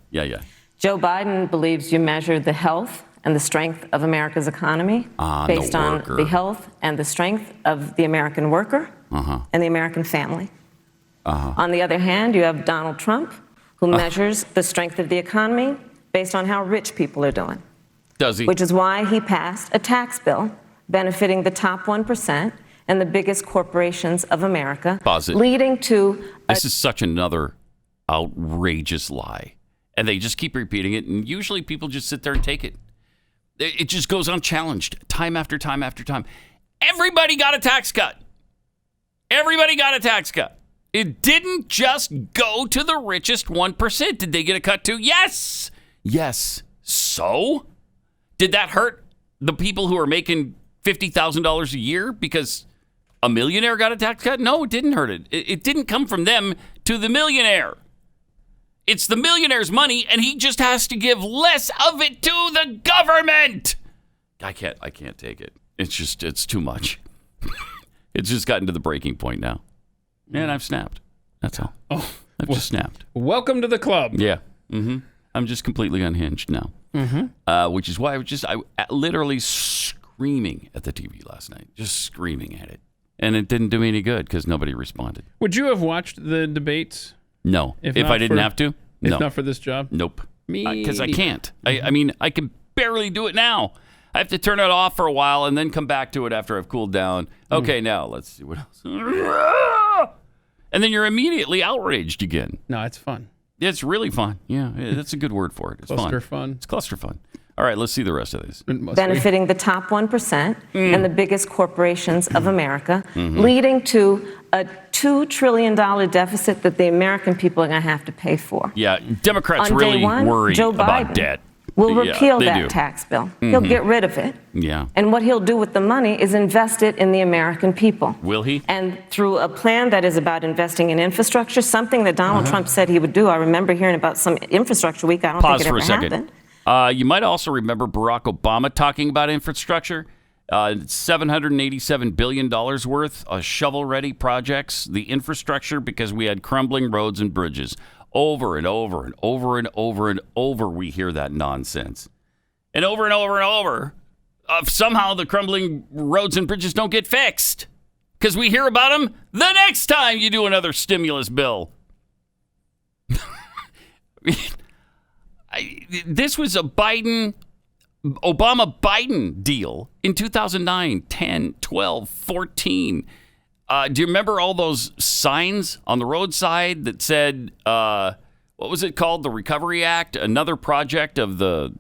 E: Joe Biden believes you measure the health and the strength of America's economy based on
B: worker.
E: the health and the strength of the American worker and the American family. On the other hand, you have Donald Trump, who measures the strength of the economy based on how rich people are doing.
B: Does he?
E: Which is why he passed a tax bill benefiting the top 1% and the biggest corporations of America,
B: Pause it.
E: leading to
B: This is such another outrageous lie. And they just keep repeating it, and usually people just sit there and take it. It just goes unchallenged time after time after time. Everybody got a tax cut. Everybody got a tax cut. It didn't just go to the richest 1%. Did they get a cut too? Yes. So? Did that hurt the people who are making $50,000 a year because a millionaire got a tax cut? No, it didn't hurt it. It didn't come from them to the millionaire. It's the millionaire's money, and he just has to give less of it to the government. I can't take it. It's too much. It's just gotten to the breaking point now. And I've snapped. That's all. I've just snapped.
C: Welcome to the club.
B: Yeah. Mm-hmm. I'm just completely unhinged now.
C: Mm-hmm.
B: Which is why I literally screaming at the TV last night. Just screaming at it. And it didn't do me any good because nobody responded.
C: Would you have watched the debates?
B: No. If I didn't have to? No.
C: If not for this job?
B: Nope.
C: Me
B: because I can't. I mean, I can barely do it now. I have to turn it off for a while and then come back to it after I've cooled down. Okay, now let's see what else. And then you're immediately outraged again.
C: No, it's fun.
B: It's really fun. Yeah, that's a good word for it. It's
C: cluster
B: fun.
C: fun.
B: It's cluster fun. All right, let's see the rest of this.
E: Benefiting the top 1% and the biggest corporations of America, leading to a $2 trillion deficit that the American people are going to have to pay for.
B: Yeah, Democrats
E: On
B: really
E: day one,
B: worry
E: Joe
B: about
E: Biden
B: debt.
E: will
B: Yeah,
E: repeal
B: they
E: that
B: do.
E: tax bill. He'll get rid of it.
B: Yeah.
E: And what he'll do with the money is invest it in the American people.
B: Will he?
E: And through a plan that is about investing in infrastructure, something that Donald Trump said he would do. I remember hearing about some infrastructure week. I don't
B: Pause
E: think it
B: for
E: ever
B: a second.
E: happened.
B: You might also remember Barack Obama talking about infrastructure. $787 billion worth of shovel-ready projects, the infrastructure, because we had crumbling roads and bridges. Over and over and over and over and over, we hear that nonsense. And over and over and over, somehow the crumbling roads and bridges don't get fixed because we hear about them the next time you do another stimulus bill. This was a Obama-Biden deal in 2009, 10, 12, 14. Do you remember all those signs on the roadside that said, what was it called? The Recovery Act? Another project of the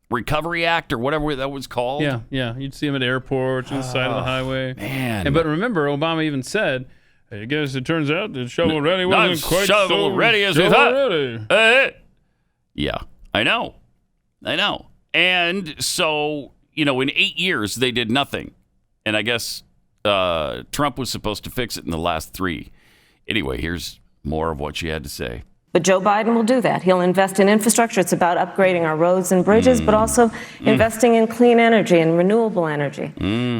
B: Recovery Act or whatever that was called?
C: Yeah. You'd see them at airports on the side of the highway.
B: Man.
C: But remember, Obama even said, I guess it turns out that shovel ready wasn't quite
B: shovel
C: so
B: ready as we
C: shovel
B: thought.
C: ready.
B: Yeah, I know. And so, in 8 years, they did nothing. And I guess Trump was supposed to fix it in the last 3. Anyway, here's more of what she had to say.
E: But Joe Biden will do that. He'll invest in infrastructure. It's about upgrading our roads and bridges, but also investing in clean energy and renewable energy.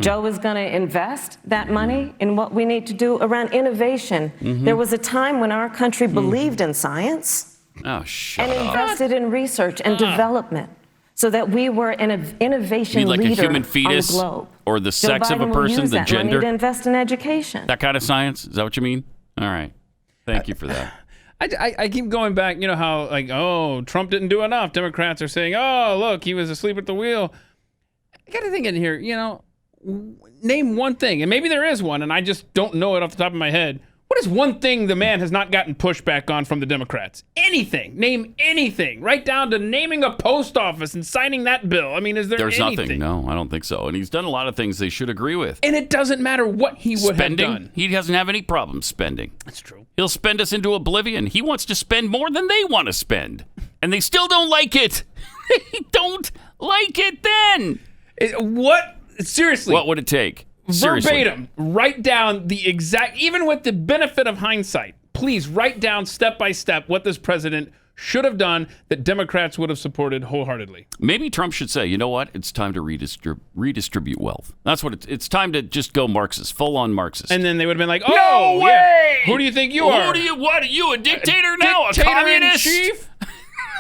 E: Joe is going to invest that money in what we need to do around innovation. There was a time when our country believed in science
B: and
E: invested in research and development so that we were an innovation
B: like
E: leader
B: a human fetus
E: on the globe.
B: or the sex
E: Joe
B: of a
E: Biden will
B: person,
E: use
B: the
E: that
B: gender?
E: money to invest in education.
B: That kind of science? Is that what you mean? All right. Thank you for that.
C: I keep going back, how, Trump didn't do enough. Democrats are saying, look, he was asleep at the wheel. I got to think in here, name one thing, and maybe there is one, and I just don't know it off the top of my head. What is one thing the man has not gotten pushback on from the Democrats? Anything. Name anything. Right down to naming a post office and signing that bill. I mean, is there
B: There's
C: anything?
B: nothing. No, I don't think so. And he's done a lot of things they should agree with.
C: And it doesn't matter what he would have
B: Spending,
C: done.
B: he doesn't have any problem spending.
C: That's true.
B: He'll spend us into oblivion. He wants to spend more than they want to spend. And they still don't like it. They don't like it then.
C: What? Seriously.
B: What would it take? Seriously.
C: Verbatim, write down the exact, even with the benefit of hindsight, please write down step by step what this president should have done that Democrats would have supported wholeheartedly.
B: Maybe Trump should say, you know what? It's time to redistribute wealth. That's what it's time to just go Marxist, full-on Marxist.
C: And then they would have been like,
B: no way!
C: Yeah, who do you think you are?
B: What are you, a dictator now? A communist?
C: Chief?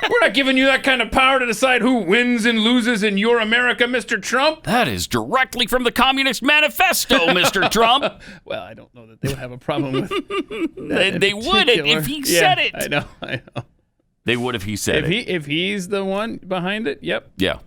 C: We're not giving you that kind of power to decide who wins and loses in your America, Mr. Trump.
B: That is directly from the Communist Manifesto, Mr. Trump.
C: Well, I don't know that they would have a problem with that.
B: They would if he said it.
C: I know.
B: They would if he said it.
C: If he's the one behind it, yep.
B: Yeah.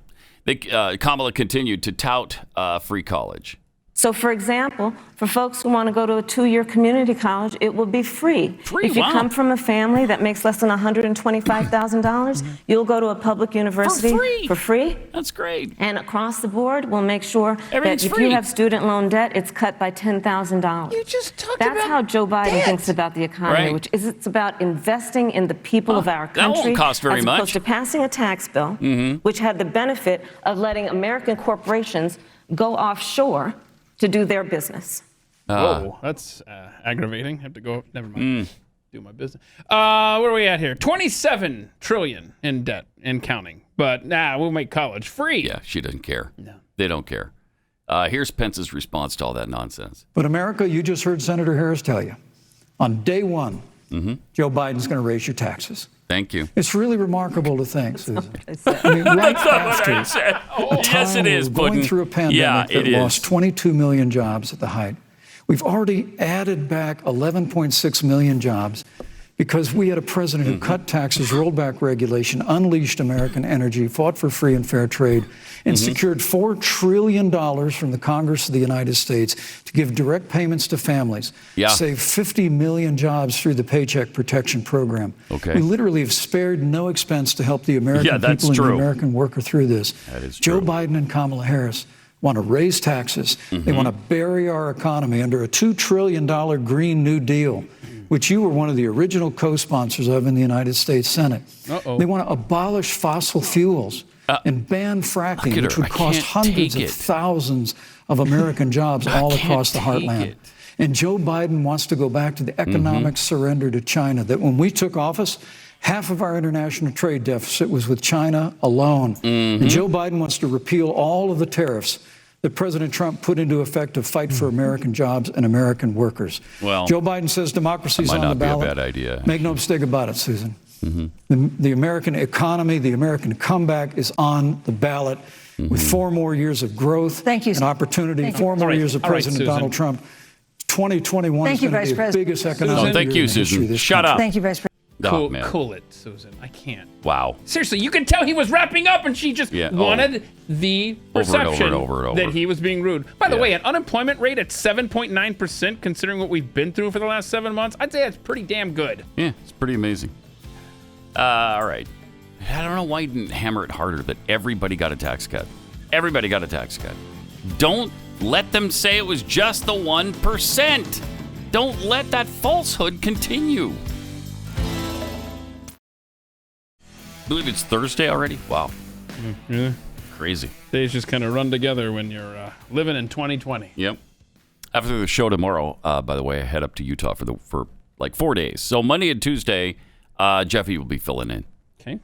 B: Kamala continued to tout free college.
E: So, for example, for folks who want to go to a 2-year community college, it will be free. If you come from a family that makes less than $125,000, you'll go to a public university for free.
B: That's great.
E: And across the board, we'll make sure that if
B: free.
E: you have student loan debt, it's cut by $10,000.
C: You just talked
E: That's
C: about
E: how Joe Biden
C: debt.
E: thinks about the economy,
B: Right.
E: which is it's about investing in the people of our country.
B: That won't cost very
E: as
B: much.
E: opposed to passing a tax bill, which had the benefit of letting American corporations go offshore to do their business.
C: Whoa, that's aggravating. Have to go. Never mind. Do my business. Where are we at here? 27 trillion in debt and counting. But we'll make college free.
B: Yeah, she doesn't care. No. They don't care. Here's Pence's response to all that nonsense.
D: But America, you just heard Senator Harris tell you, on day one, Joe Biden's going to raise your taxes.
B: Thank you.
D: It's really remarkable to think, Susan. I mean, right after a
B: Yes, it is,
D: we're going
B: Puddin'.
D: through a pandemic that
B: it
D: lost
B: is.
D: 22 million jobs at the height. We've already added back 11.6 million jobs because we had a president who cut taxes, rolled back regulation, unleashed American energy, fought for free and fair trade, and secured $4 trillion from the Congress of the United States to give direct payments to families, save 50 million jobs through the Paycheck Protection Program.
B: Okay.
D: We literally have spared no expense to help the American
B: that's
D: people and
B: true.
D: the American worker through this.
B: That is
D: Joe
B: true.
D: Biden and Kamala Harris want to raise taxes. They want to bury our economy under a $2 trillion Green New Deal, which you were one of the original co-sponsors of in the United States Senate. They want to abolish fossil fuels and ban fracking, which would cost hundreds of thousands of American jobs all across the heartland. And Joe Biden wants to go back to the economic surrender to China that when we took office, half of our international trade deficit was with China alone. And Joe Biden wants to repeal all of the tariffs that President Trump put into effect to fight for American jobs and American workers.
B: Well,
D: Joe Biden says democracy's
B: might
D: on the
B: not be a
D: ballot.
B: bad idea.
D: Make no mistake about it, Susan. The American economy, the American comeback is on the ballot with 4 more years of growth and opportunity, 4 more years of President Donald Trump. 2021 is going to be the biggest economic year in the history of this
B: Shut
D: country.
B: up.
N: Thank you, Vice President.
C: Cool it, Susan. I can't.
B: Wow.
C: Seriously, you can tell he was wrapping up and she just wanted the perception that he was being rude. By the way, an unemployment rate at 7.9%, considering what we've been through for the last 7 months, I'd say that's pretty damn good.
B: Yeah, it's pretty amazing. All right. I don't know why you didn't hammer it harder that everybody got a tax cut. Everybody got a tax cut. Don't let them say it was just the 1%. Don't let that falsehood continue. I believe it's Thursday already. Wow.
C: Yeah.
B: Crazy.
C: Days just kind of run together when you're living in 2020.
B: Yep. After the show tomorrow, by the way, I head up to Utah for like 4 days. So Monday and Tuesday, Jeffy will be filling in.
C: Okay.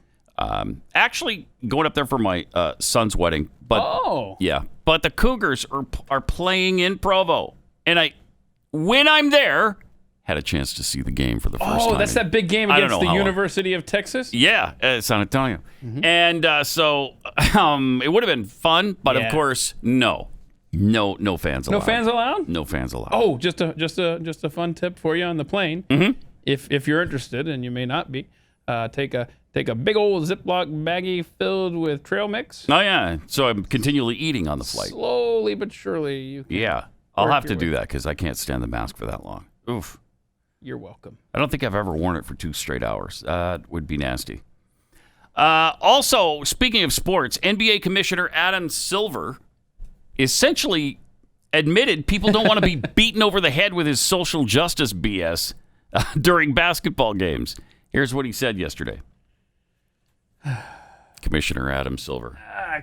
B: Actually, going up there for my son's wedding. But but the Cougars are playing in Provo, and when I'm there, had a chance to see the game for the first time.
C: Oh, that's that big game against the University of Texas?
B: Yeah, San Antonio. And so it would have been fun, but of course, no fans allowed.
C: No fans allowed?
B: No fans allowed.
C: Oh, just a fun tip for you on the plane. If you're interested, and you may not be, take a big old Ziploc baggie filled with trail mix.
B: Oh yeah, so I'm continually eating on the flight.
C: Slowly but surely, you can
B: I'll have to do that because I can't stand the mask for that long. Oof.
C: You're welcome.
B: I don't think I've ever worn it for 2 straight hours. That would be nasty. Also, speaking of sports, NBA Commissioner Adam Silver essentially admitted people don't want to be beaten over the head with his social justice BS during basketball games. Here's what he said yesterday. Commissioner Adam Silver.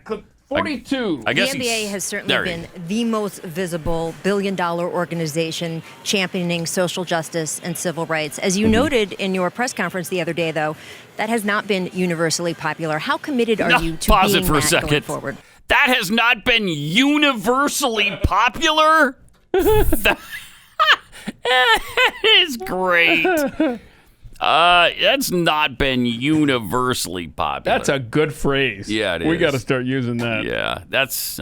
C: Clip 42.
B: I guess
P: the NBA has certainly been the most visible billion-dollar organization championing social justice and civil rights. As you noted in your press conference the other day, though, that has not been universally popular. How committed are you to
B: Pause
P: being
B: it for a
P: that
B: second.
P: going forward?
B: That has not been universally popular? That is great. That's not been universally popular.
C: That's a good phrase.
B: Yeah, it is.
C: We got to start using that.
B: Yeah, it's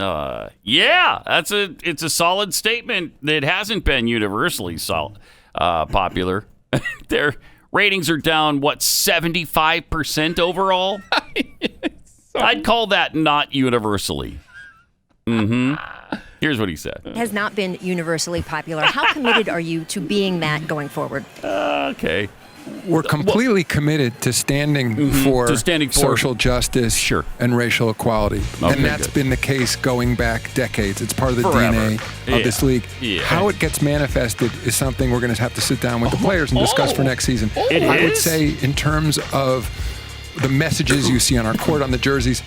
B: a solid statement. It hasn't been universally popular. Their ratings are down, 75% overall? I'd call that not universally. Here's what he said.
P: Has not been universally popular. How committed are you to being that going forward?
B: Okay.
Q: We're completely committed to standing for social justice and racial equality.
B: Okay,
Q: and that's been the case going back decades. It's part of the DNA of this league.
B: Yeah.
Q: How it gets manifested is something we're going to have to sit down with the players and discuss for next season. I would say in terms of the messages you see on our court, on the jerseys,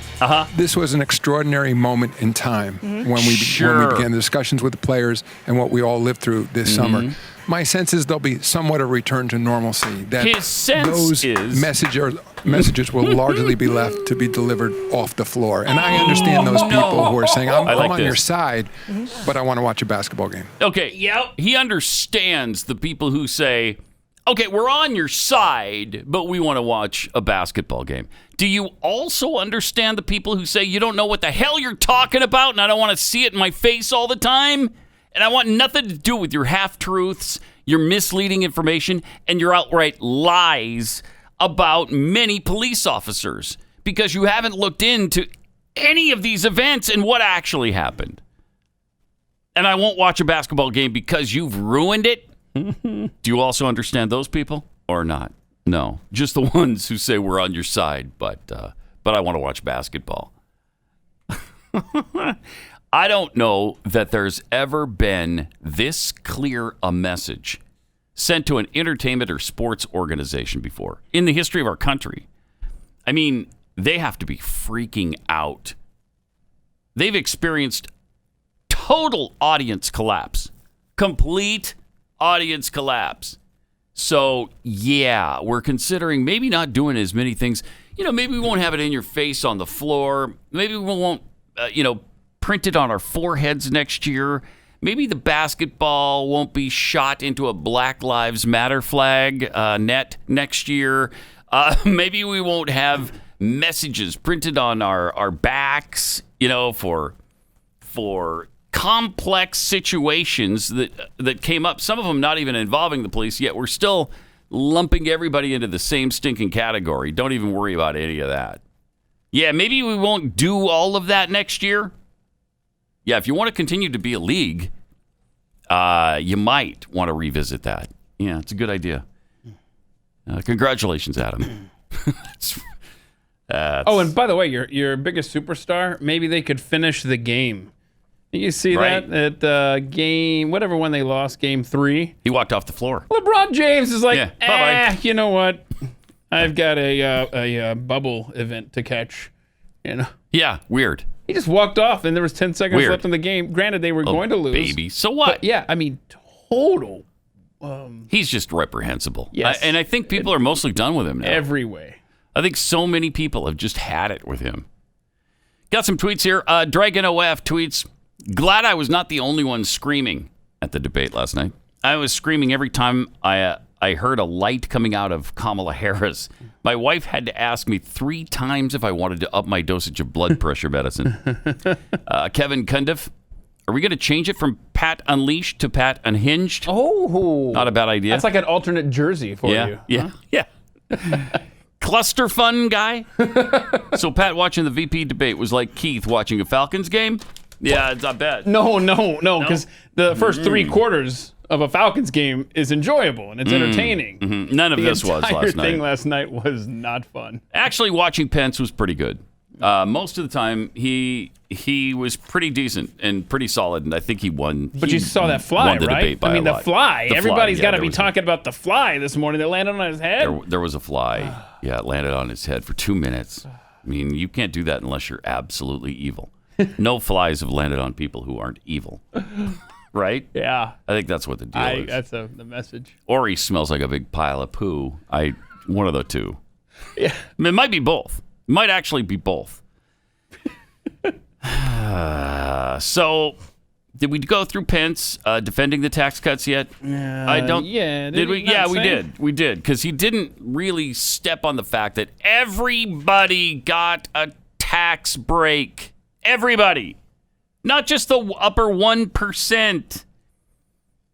Q: this was an extraordinary moment in time when we began the discussions with the players and what we all lived through this summer. My sense is there'll be somewhat a return to normalcy. That
B: His sense
Q: those
B: is
Q: messages will largely be left to be delivered off the floor. And I understand those people who are saying, I'm on your side, but I want to watch a basketball game.
B: Okay, he understands the people who say, okay, we're on your side, but we want to watch a basketball game. Do you also understand the people who say, you don't know what the hell you're talking about, and I don't want to see it in my face all the time? And I want nothing to do with your half-truths, your misleading information, and your outright lies about many police officers, because you haven't looked into any of these events and what actually happened. And I won't watch a basketball game because you've ruined it? Do you also understand those people or not? No, just the ones who say we're on your side, but I want to watch basketball. I don't know that there's ever been this clear a message sent to an entertainment or sports organization before in the history of our country. I mean, they have to be freaking out. They've experienced total audience collapse, complete audience collapse. So, yeah, we're considering maybe not doing as many things. Maybe we won't have it in your face on the floor. Maybe we won't, print it on our foreheads next year. Maybe the basketball won't be shot into a Black Lives Matter flag net next year. Maybe we won't have messages printed on our backs, for complex situations that came up, some of them not even involving the police, yet we're still lumping everybody into the same stinking category. Don't even worry about any of that. Yeah, maybe we won't do all of that next year. Yeah, if you want to continue to be a league, you might want to revisit that. Yeah, it's a good idea. Congratulations, Adam.
C: And by the way, your biggest superstar, maybe they could finish the game. You see that at game, whatever one they lost, game 3?
B: He walked off the floor.
C: LeBron James is like,
B: bye-bye.
C: You know what? I've got a bubble event to catch.
B: Yeah, weird.
C: He just walked off, and there was 10 seconds left in the game. Granted, they were going to lose.
B: Baby, so what?
C: But yeah, I mean, total.
B: He's just reprehensible.
C: Yes.
B: And I think people are mostly done with him now.
C: Every way.
B: I think so many people have just had it with him. Got some tweets here. Dragon OF tweets, glad I was not the only one screaming at the debate last night. I was screaming every time I heard a light coming out of Kamala Harris. My wife had to ask me 3 times if I wanted to up my dosage of blood pressure medicine. Kevin Cundiff, are we going to change it from Pat Unleashed to Pat Unhinged?
C: Oh.
B: Not a bad idea.
C: That's like an alternate jersey for you.
B: Yeah. Cluster fun guy. So Pat watching the VP debate was like Keith watching a Falcons game? Yeah, I bet.
C: No, because the first 3 quarters of a Falcons game is enjoyable and it's entertaining.
B: None of this was last night.
C: The entire thing last night was not fun.
B: Actually, watching Pence was pretty good. Most of the time, he was pretty decent and pretty solid, and I think he won.
C: But you saw that fly, right?
B: I
C: mean, the fly. Everybody's got to be talking about the fly this morning that landed on his head.
B: There was a fly. Yeah, it landed on his head for 2 minutes. I mean, you can't do that unless you're absolutely evil. No flies have landed on people who aren't evil. Right?
C: Yeah.
B: I think that's what the deal is.
C: That's the message.
B: Or he smells like a big pile of poo. One of the two.
C: Yeah.
B: I mean, it might be both. It might actually be both. So, did we go through Pence defending the tax cuts yet? I don't.
C: Yeah.
B: Did we? Yeah, we did. We did. Because he didn't really step on the fact that everybody got a tax break. Everybody. Not just the upper 1%.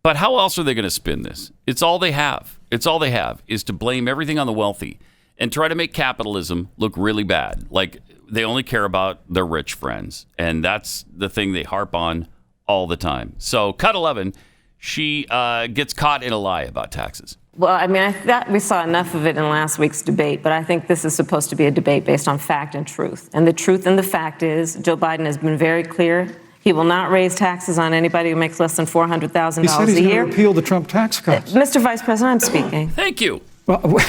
B: But how else are they going to spin this? It's all they have. It's all they have is to blame everything on the wealthy and try to make capitalism look really bad. Like they only care about their rich friends. And that's the thing they harp on all the time. So cut 11, she gets caught in a lie about taxes.
E: Well, I mean, I thought we saw enough of it in last week's debate, but I think this is supposed to be a debate based on fact and truth. And the truth and the fact is Joe Biden has been very clear. He will not raise taxes on anybody who makes less than $400,000 a year.
D: He said he's going to repeal the Trump tax cuts.
E: Mr. Vice President, I'm speaking.
B: Thank you.
D: Well,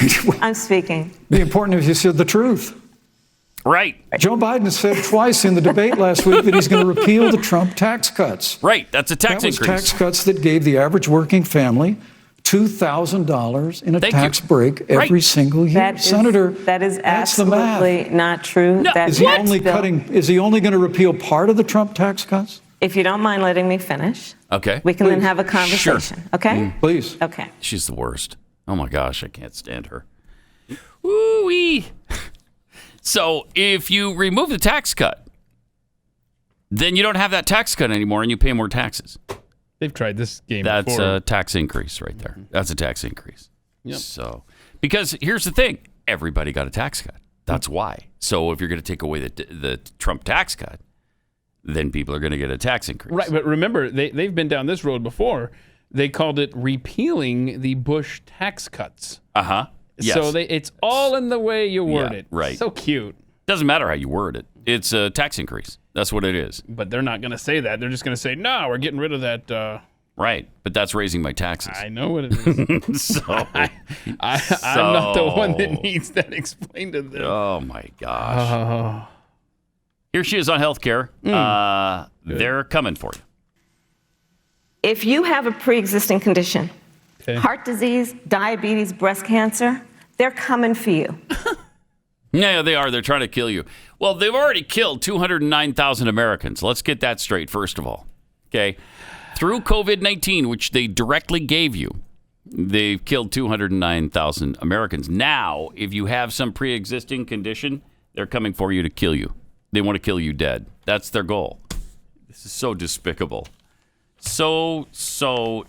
E: I'm speaking.
D: The important is you said the truth.
B: Right.
D: Joe Biden said twice in the debate last week that he's going to repeal the Trump tax cuts.
B: Right. That's a tax increase.
D: That was tax cuts that gave the average working family $2,000 in a tax break every single year. Senator,
E: that is
D: that's the math.
E: absolutely not true.
B: No,
D: Is he only going to repeal part of the Trump tax cuts?
E: If you don't mind letting me finish,
B: Okay.
E: we can then have a conversation.
B: Sure.
E: Okay?
D: Please.
E: Okay.
B: She's the worst. Oh my gosh, I can't stand her. Woo-wee. So if you remove the tax cut, then you don't have that tax cut anymore and you pay more taxes.
C: They've tried this game
B: That's
C: before.
B: a tax increase right there. That's a tax increase.
C: Yep.
B: So, because here's the thing, everybody got a tax cut. That's why. So if you're going to take away the Trump tax cut, then people are going to get a tax increase.
C: Right, but remember, they've been down this road before. They called it repealing the Bush tax cuts.
B: Uh-huh. Yes.
C: So it's all in the way you word it.
B: Right.
C: So cute.
B: Doesn't matter how you word it. It's a tax increase. That's what it is.
C: But they're not going to say that. They're just going to say, no, we're getting rid of that.
B: Right. But that's raising my taxes.
C: I know what it is.
B: So,
C: I'm not the one that needs that explained to them.
B: Oh, my gosh. Here she is on healthcare. They're coming for you.
E: If you have a pre-existing condition, heart disease, diabetes, breast cancer, they're coming for you.
B: Yeah, they are. They're trying to kill you. Well, they've already killed 209,000 Americans. Let's get that straight, first of all. Okay. Through COVID-19, which they directly gave you, they've killed 209,000 Americans. Now, if you have some pre-existing condition, they're coming for you to kill you. They want to kill you dead. That's their goal. This is so despicable. So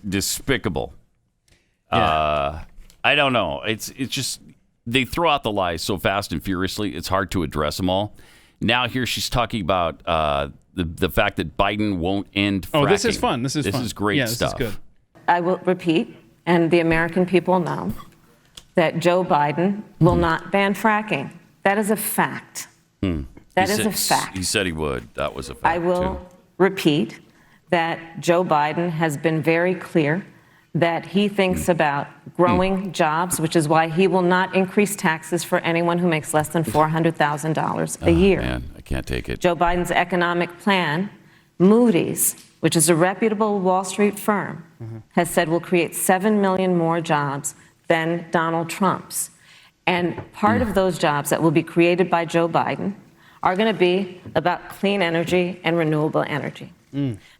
B: despicable.
C: Yeah.
B: I don't know. It's just they throw out the lies so fast and furiously. It's hard to address them all. Now here she's talking about the fact that Biden won't end fracking.
C: Oh, this is fun. This is
B: great stuff.
C: This is good.
E: I will repeat, and the American people know, that Joe Biden will not ban fracking. That is a fact. That is a fact.
B: He said he would. That was a fact.
E: I will repeat that Joe Biden has been very clear that he thinks about growing jobs, which is why he will not increase taxes for anyone who makes less than $400,000 a year.
B: Man, I can't take it.
E: Joe Biden's economic plan, Moody's, which is a reputable Wall Street firm, has said will create 7 million more jobs than Donald Trump's. And part of those jobs that will be created by Joe Biden are going to be about clean energy and renewable energy.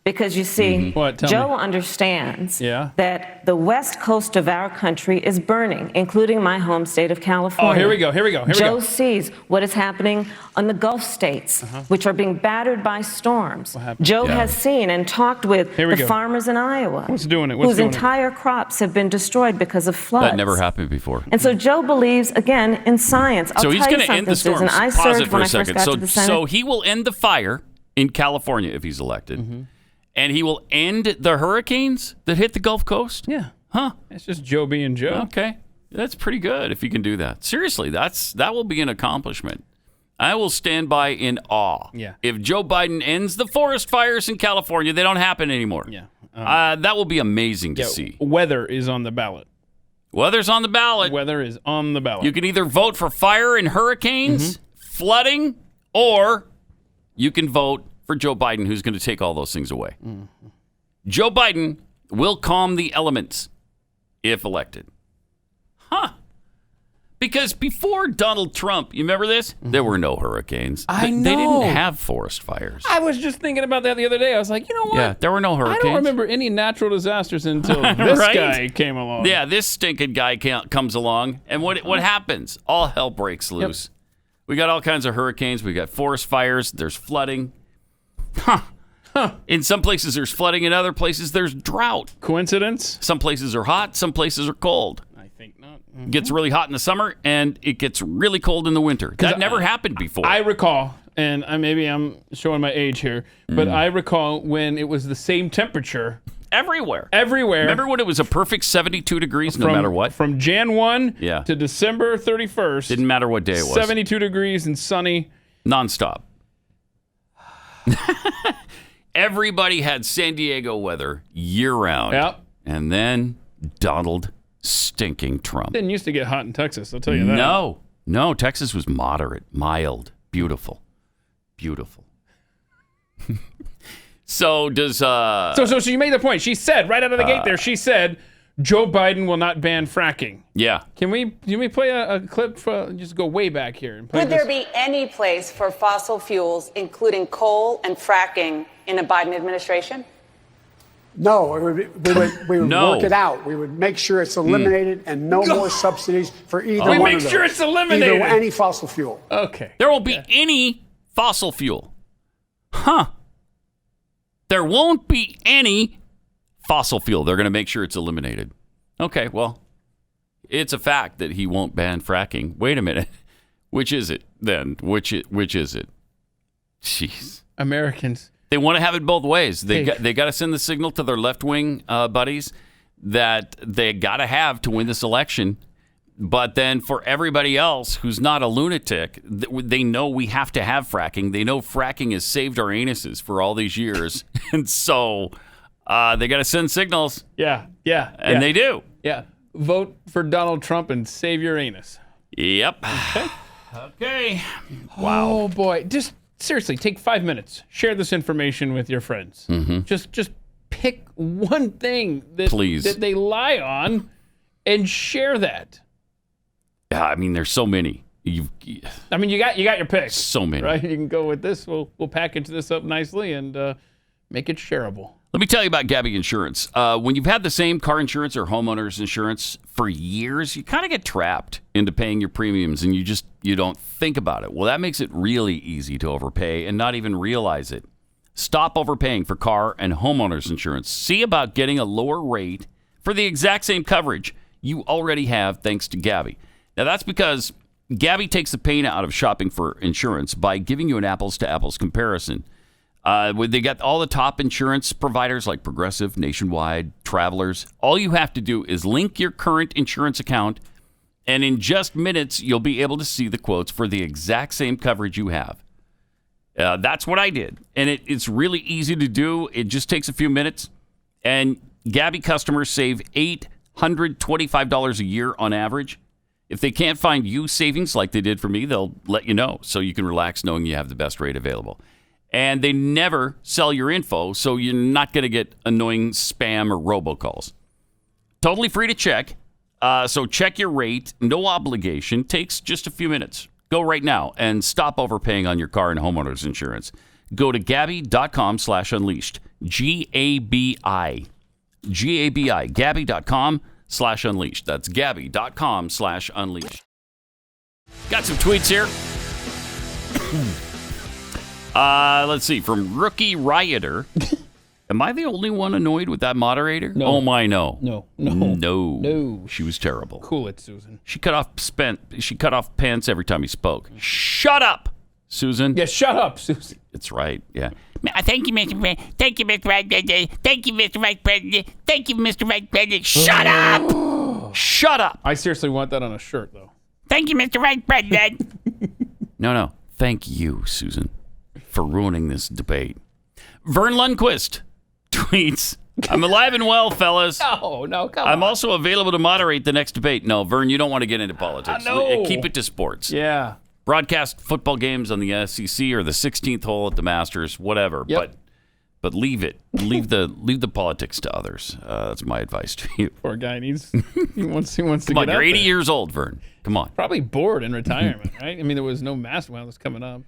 E: Because you see, Joe understands that the west coast of our country is burning, including my home state of California.
C: Oh, here we go.
E: Joe sees what is happening on the Gulf states, which are being battered by storms. Joe has seen and talked with the farmers in Iowa, whose entire crops have been destroyed because of floods.
B: That never happened before.
E: And so Joe believes, again, in science.
B: So he's going to end the storms. Pause it for a second. So he will end the fire in California if he's elected. And he will end the hurricanes that hit the Gulf Coast?
C: Yeah.
B: Huh.
C: It's just Joe being Joe.
B: Okay. That's pretty good if he can do that. Seriously, that will be an accomplishment. I will stand by in awe.
C: Yeah.
B: If Joe Biden ends the forest fires in California, they don't happen anymore.
C: Yeah.
B: That will be amazing to see.
C: Weather is on the ballot.
B: Weather's on the ballot.
C: Weather is on the ballot.
B: You can either vote for fire and hurricanes, flooding, or you can vote for Joe Biden, who's going to take all those things away. Joe Biden will calm the elements if elected. Because before Donald Trump, you remember this? There were no hurricanes.
C: I know.
B: They didn't have forest fires.
C: I was just thinking about that the other day. I was like, you know what?
B: Yeah, there were no hurricanes.
C: I don't remember any natural disasters until this guy came along.
B: Yeah, this stinking guy comes along. And what happens? All hell breaks loose. We got all kinds of hurricanes. We got forest fires. There's flooding. In some places there's flooding. In other places there's drought.
C: Coincidence?
B: Some places are hot. Some places are cold.
C: I think not.
B: It gets really hot in the summer and it gets really cold in the winter. That never happened before.
C: I recall and maybe I'm showing my age here, but I recall when it was the same temperature
B: everywhere.
C: Everywhere.
B: Remember when it was a perfect 72 degrees no matter what?
C: From Jan 1 to December 31st.
B: Didn't matter what day it was.
C: 72 degrees and sunny.
B: Nonstop. Everybody had San Diego weather year-round.
C: Yep.
B: And then Donald stinking Trump.
C: Didn't used to get hot in Texas, I'll tell you that.
B: No, Texas was moderate, mild, beautiful. So does
C: So she made the point. She said right out of the gate there, she said Joe Biden will not ban fracking.
B: Yeah.
C: Can we play a clip just go way back here and play
R: Could there be any place for fossil fuels, including coal and fracking, in a Biden administration?
S: No, we would work it out. We would make sure it's eliminated and no more subsidies for either one of those.
C: Make sure it's eliminated.
S: Either any fossil fuel.
C: Okay.
B: There won't be any fossil fuel. Huh. There won't be any fossil fuel. They're going to make sure it's eliminated. Okay, well, it's a fact that he won't ban fracking. Wait a minute. Which is it then? Which is it? Jeez.
C: Americans.
B: They want to have it both ways. They got to send the signal to their left-wing buddies that they got to have to win this election. But then for everybody else who's not a lunatic, they know we have to have fracking. They know fracking has saved our anuses for all these years. And so they got to send signals.
C: Yeah.
B: And they do.
C: Yeah. Vote for Donald Trump and save your anus.
B: Yep. Okay.
C: Wow. Oh, boy. Just seriously, take 5 minutes. Share this information with your friends.
B: Mm-hmm.
C: Just pick one thing that they lie on and share that.
B: Yeah, I mean, there's so many. You
C: got your pick.
B: So many.
C: Right? You can go with this. We'll package this up nicely and make it shareable.
B: Let me tell you about Gabby Insurance. When you've had the same car insurance or homeowners insurance for years, you kind of get trapped into paying your premiums and you don't think about it. Well, that makes it really easy to overpay and not even realize it. Stop overpaying for car and homeowners insurance. See about getting a lower rate for the exact same coverage you already have thanks to Gabby. Now, that's because Gabby takes the pain out of shopping for insurance by giving you an apples-to-apples comparison. They got all the top insurance providers like Progressive, Nationwide, Travelers. All you have to do is link your current insurance account, and in just minutes, you'll be able to see the quotes for the exact same coverage you have. That's what I did, and it's really easy to do. It just takes a few minutes, and Gabby customers save $825 a year on average. If they can't find you savings like they did for me, they'll let you know so you can relax knowing you have the best rate available. And they never sell your info, so you're not going to get annoying spam or robocalls. Totally free to check. So check your rate. No obligation. Takes just a few minutes. Go right now and stop overpaying on your car and homeowners insurance. Go to Gabby.com/unleashed. Gabi. Gabi. Gabby.com/unleashed. That's Gabby.com/unleashed. Got some tweets here. Let's see. From Rookie Rioter. Am I the only one annoyed with that moderator?
C: No.
B: Oh, my, no.
C: No.
B: She was terrible.
C: Cool it, Susan.
B: She cut off Pence every time he spoke. Shut up, Susan.
C: Yeah, shut up, Susan.
B: It's right. Yeah.
T: Thank you, Mr. President. Thank you, Mr. Vice President. Thank you, Mr. Vice President. Thank you, Mr. Vice President. Shut up!
B: Shut up!
C: I seriously want that on a shirt, though.
T: Thank you, Mr. Vice President.
B: No. Thank you, Susan, for ruining this debate. Vern Lundquist tweets, I'm alive and well, fellas.
C: No, come on.
B: I'm also available to moderate the next debate. No, Vern, you don't want to get into politics.
C: No.
B: Keep it to sports.
C: Yeah.
B: Broadcast football games on the SEC or the 16th hole at the Masters, whatever.
C: Yep.
B: But leave it. Leave the politics to others. That's my advice to you.
C: Poor guy he wants to
B: Come
C: get
B: on, you're
C: out
B: 80
C: there.
B: years old, Vern. Come on.
C: Probably bored in retirement, right? I mean, there was no mass while this coming up.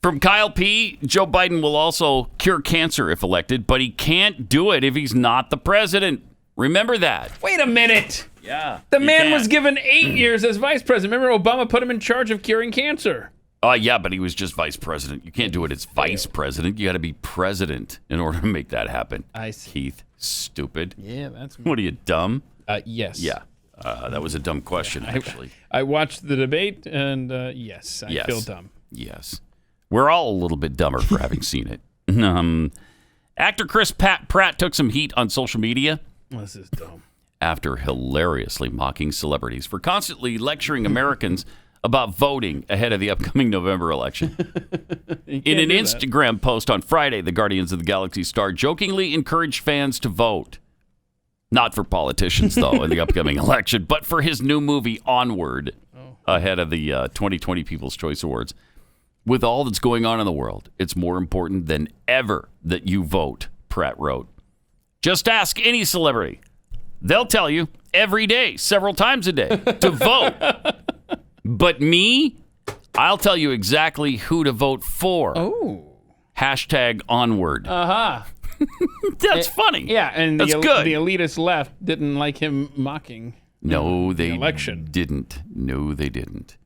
B: From Kyle P., Joe Biden will also cure cancer if elected, but he can't do it if he's not the president. Remember that.
C: Wait a minute.
B: Yeah.
C: The man was given 8 years as vice president. Remember, Obama put him in charge of curing cancer.
B: Yeah, but he was just vice president. You can't do it as vice president. You got to be president in order to make that happen.
C: I see.
B: Keith, stupid.
C: Yeah, that's...
B: What are you, dumb?
C: Yes.
B: Yeah. That was a dumb question, actually.
C: I watched the debate, and yes, I feel dumb.
B: Yes. We're all a little bit dumber for having seen it. Actor Chris Pratt took some heat on social media.
C: This is dumb.
B: After hilariously mocking celebrities for constantly lecturing Americans about voting ahead of the upcoming November election. In an Instagram post on Friday, the Guardians of the Galaxy star jokingly encouraged fans to vote. Not for politicians, though, in the upcoming election, but for his new movie, Onward, ahead of the 2020 People's Choice Awards. With all that's going on in the world, it's more important than ever that you vote, Pratt wrote. Just ask any celebrity. They'll tell you every day, several times a day, to vote. But me, I'll tell you exactly who to vote for.
C: Oh.
B: Hashtag Onward. That's funny.
C: Yeah, and
B: that's good.
C: The elitist left didn't like him mocking the election.
B: Didn't. No, they didn't.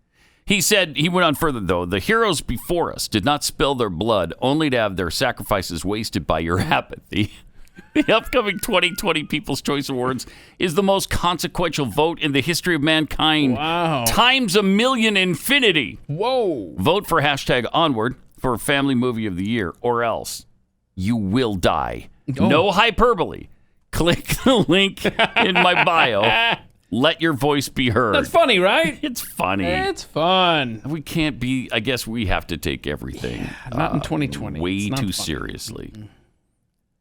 B: He said, he went on further, though, the heroes before us did not spill their blood only to have their sacrifices wasted by your apathy. The upcoming 2020 People's Choice Awards is the most consequential vote in the history of mankind.
C: Wow.
B: Times a million infinity.
C: Whoa.
B: Vote for hashtag Onward for Family Movie of the Year, or else you will die.
C: Oh.
B: No hyperbole. Click the link in my bio. Let your voice be heard.
C: That's funny, right?
B: It's funny.
C: It's fun.
B: We can't be, I guess we have to take everything
C: not in 2020.
B: way too seriously.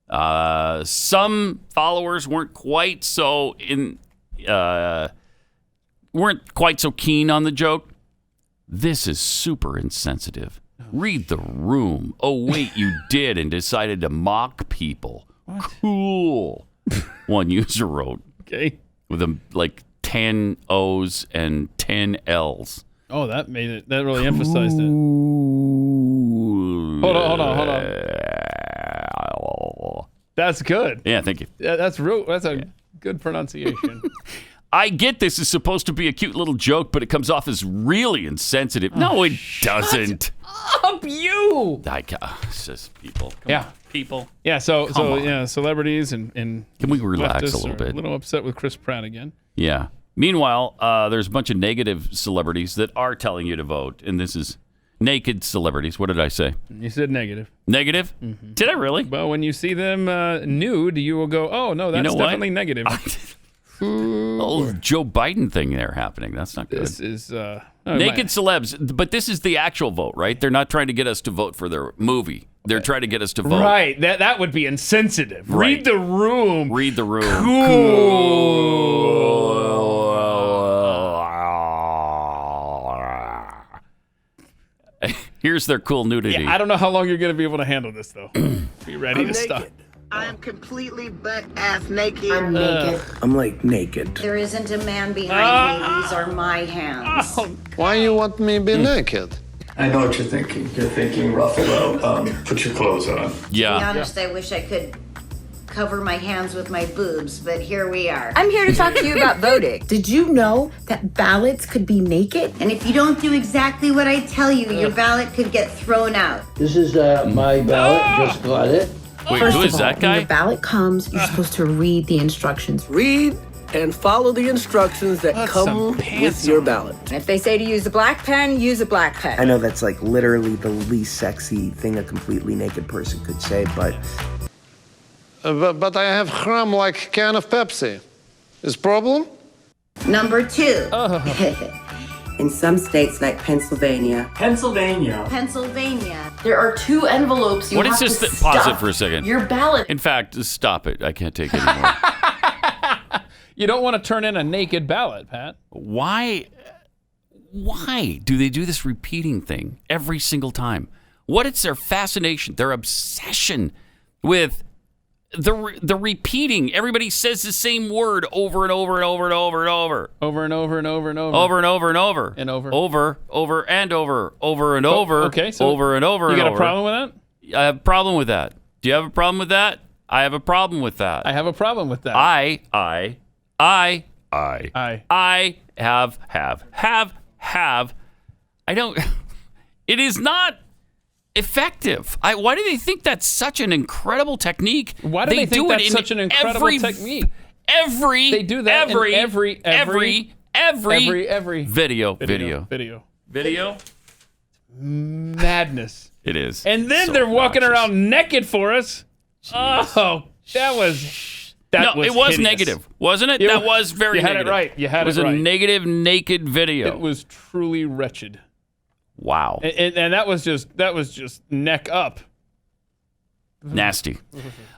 B: Some followers weren't quite so keen on the joke. This is super insensitive. Read the room. Oh wait, you did and decided to mock people.
C: What?
B: Cool. One user wrote.
C: Okay.
B: With 10 O's and 10 L's.
C: Oh, that made it. That really emphasized it. Hold on. That's good.
B: Yeah, thank you.
C: That's a good pronunciation.
B: I get this is supposed to be a cute little joke, but it comes off as really insensitive. No, it doesn't.
C: Up you.
B: It's just people. Come on, people.
C: Yeah. So celebrities and
B: can we relax a little bit?
C: A little upset with Chris Pratt again.
B: Yeah. Meanwhile, there's a bunch of negative celebrities that are telling you to vote, and this is naked celebrities. What did I say?
C: You said negative.
B: Negative? Mm-hmm. Did I really?
C: Well, when you see them nude, you will go, "Oh no, that's definitely negative."
B: Oh, Joe Biden thing there happening. That's not good.
C: This is
B: naked celebs, but this is the actual vote, right? They're not trying to get us to vote for their movie. They're trying to get us to vote.
C: Right. That would be insensitive.
B: Right.
C: Read the room.
B: Read the room.
C: Cool.
B: Here's their cool nudity.
C: Yeah, I don't know how long you're going to be able to handle this, though. Be ready to stop.
U: I am completely butt-ass naked.
H: I'm naked.
U: I'm like naked.
H: There isn't a man behind me. These are my hands.
V: Why you want me to be naked?
W: I know what you're thinking. You're thinking, Ruffalo, put your clothes on.
B: Yeah.
H: To be honest, I wish I could cover my hands with my boobs, but here we are.
X: I'm here to talk to you about voting. Did you know that ballots could be naked?
H: And if you don't do exactly what I tell you, your ballot could get thrown out.
U: This is my ballot. Just got it.
B: Wait,
X: First
B: who
X: of
B: is
X: all,
B: that guy?
X: when your ballot comes, you're supposed to read the instructions.
U: Read and follow the instructions that come with your ballot.
X: If they say to use a black pen, use a black pen.
U: I know that's like literally the least sexy thing a completely naked person could say, but...
V: But I have crumb like can of Pepsi. Is problem?
H: Number 2.
X: In some states like Pennsylvania,
H: Pennsylvania,
X: there are 2 envelopes you
B: What
X: have
B: is
X: to
B: this? Pause
X: stuff
B: it for a second.
X: your ballot.
B: In fact, just stop it. I can't take it anymore.
C: You don't want to turn in a naked ballot, Pat.
B: Why do they do this repeating thing every single time? What is their fascination, their obsession with the repeating? Everybody says the same word over and over and over and over and over.
C: Over and over and over and over.
B: Over and over and over.
C: And over.
B: Over and over. Over and over.
C: Okay, so
B: over and over and over.
C: You got a problem with that?
B: I have a problem with that. Do you have a problem with that? I have a problem with that.
C: I have a problem with that.
B: I don't. It is not effective. Why do they think that's such an incredible technique?
C: Why do they think that's such an incredible technique? They do that in every
B: video.
C: Madness.
B: It is.
C: And then
B: So
C: they're walking
B: obnoxious.
C: around naked for us. Oh, that was
B: it was
C: hideous.
B: negative, wasn't it? That was very
C: you had
B: negative.
C: it right. You had
B: it was
C: it right.
B: a negative, naked video.
C: It was truly wretched.
B: Wow.
C: And that was just neck up.
B: Nasty.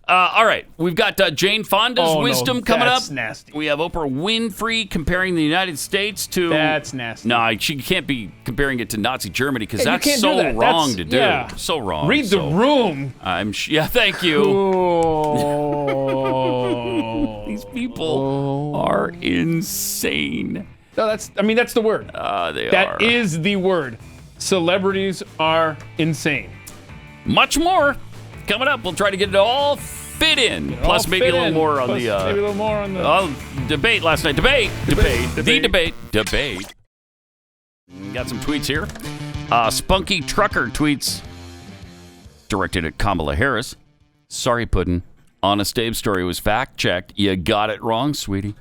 B: All right. We've got Jane Fonda's wisdom coming up.
C: That's nasty.
B: We have Oprah Winfrey comparing the United States to...
C: That's nasty.
B: No, she can't be comparing it to Nazi Germany because
C: Yeah, you
B: that's
C: can't
B: so
C: do that.
B: wrong to do.
C: Yeah.
B: So wrong.
C: Read the room.
B: Thank you.
C: Oh.
B: These people are insane.
C: No, that's the word.
B: They are.
C: That is the word. Celebrities are insane.
B: Much more coming up. We'll try to get it all fit in. Plus maybe a little more on the
C: maybe a little more on the
B: debate last night. Debate. The debate. Got some tweets here. Spunky Trucker tweets directed at Kamala Harris. Sorry, Puddin'. Honest Abe's story was fact-checked. You got it wrong, sweetie.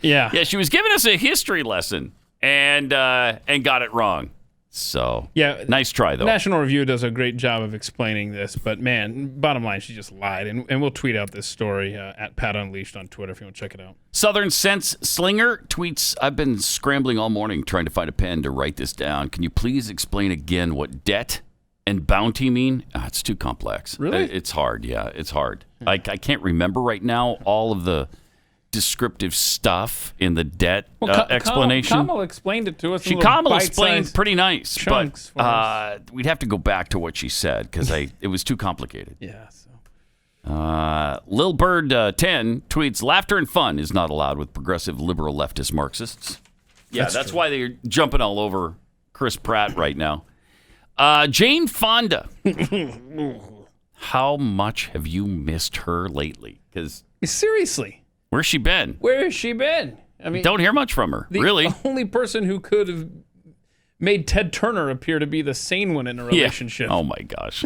C: Yeah.
B: Yeah, she was giving us a history lesson and got it wrong. So,
C: yeah,
B: nice try, though.
C: National Review does a great job of explaining this, but man, bottom line, she just lied. And we'll tweet out this story at Pat Unleashed on Twitter if you want to check it out.
B: Southern Sense Slinger tweets, I've been scrambling all morning trying to find a pen to write this down. Can you please explain again what debt and bounty mean? It's too complex.
C: Really?
B: It's hard. Yeah, it's hard. I can't remember right now all of the descriptive stuff in the debt explanation.
C: Kamala explained it to us.
B: Kamala explained pretty nice,
C: chunks
B: but we'd have to go back to what she said because it was too complicated.
C: Yeah.
B: Lil Bird 10 tweets, laughter and fun is not allowed with progressive liberal leftist Marxists. Yeah, that's why they're jumping all over Chris Pratt right now. Jane Fonda. How much have you missed her lately? Because
C: seriously.
B: Where's she been?
C: Where has she been? I mean,
B: don't hear much from her. Really,
C: the only person who could have made Ted Turner appear to be the sane one in a relationship.
B: Yeah. Oh my gosh!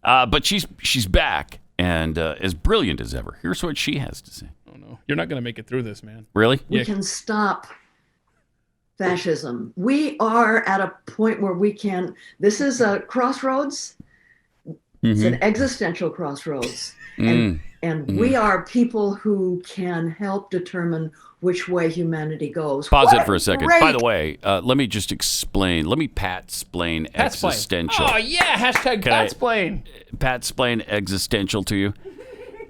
B: But she's back and as brilliant as ever. Here's what she has to say.
C: Oh no, you're not going to make it through this, man.
B: Really?
A: We can stop fascism. We are at a point where we can. This is a crossroads. It's an existential crossroads. And we are people who can help determine which way humanity goes.
B: Pause it for a second. By the way, let me just explain. Let me Pat-splain existential.
C: Oh, yeah. Hashtag Pat-splain.
B: Pat-splain existential to you.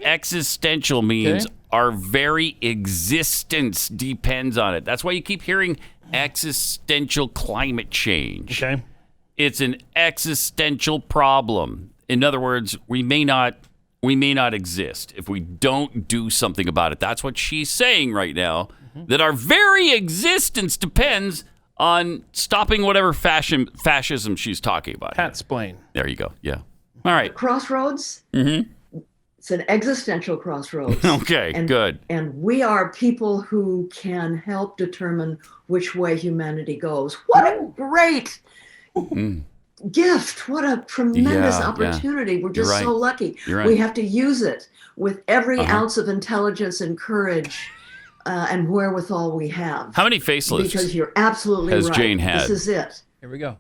B: Existential means our very existence depends on it. That's why you keep hearing existential climate change.
C: Okay.
B: It's an existential problem. In other words, we may not exist if we don't do something about it. That's what she's saying right now, that our very existence depends on stopping whatever fascism she's talking about.
C: Pat-splain.
B: There you go. Yeah. All right.
A: Crossroads. It's an existential crossroads.
B: Okay, good.
A: And we are people who can help determine which way humanity goes. What a great gift. What a tremendous opportunity. We're just so lucky. We have to use it with every ounce of intelligence and courage and wherewithal we have.
B: How many facelifts
A: because you're absolutely
B: has
A: right.
B: Jane had?
A: This is it.
C: Here we go.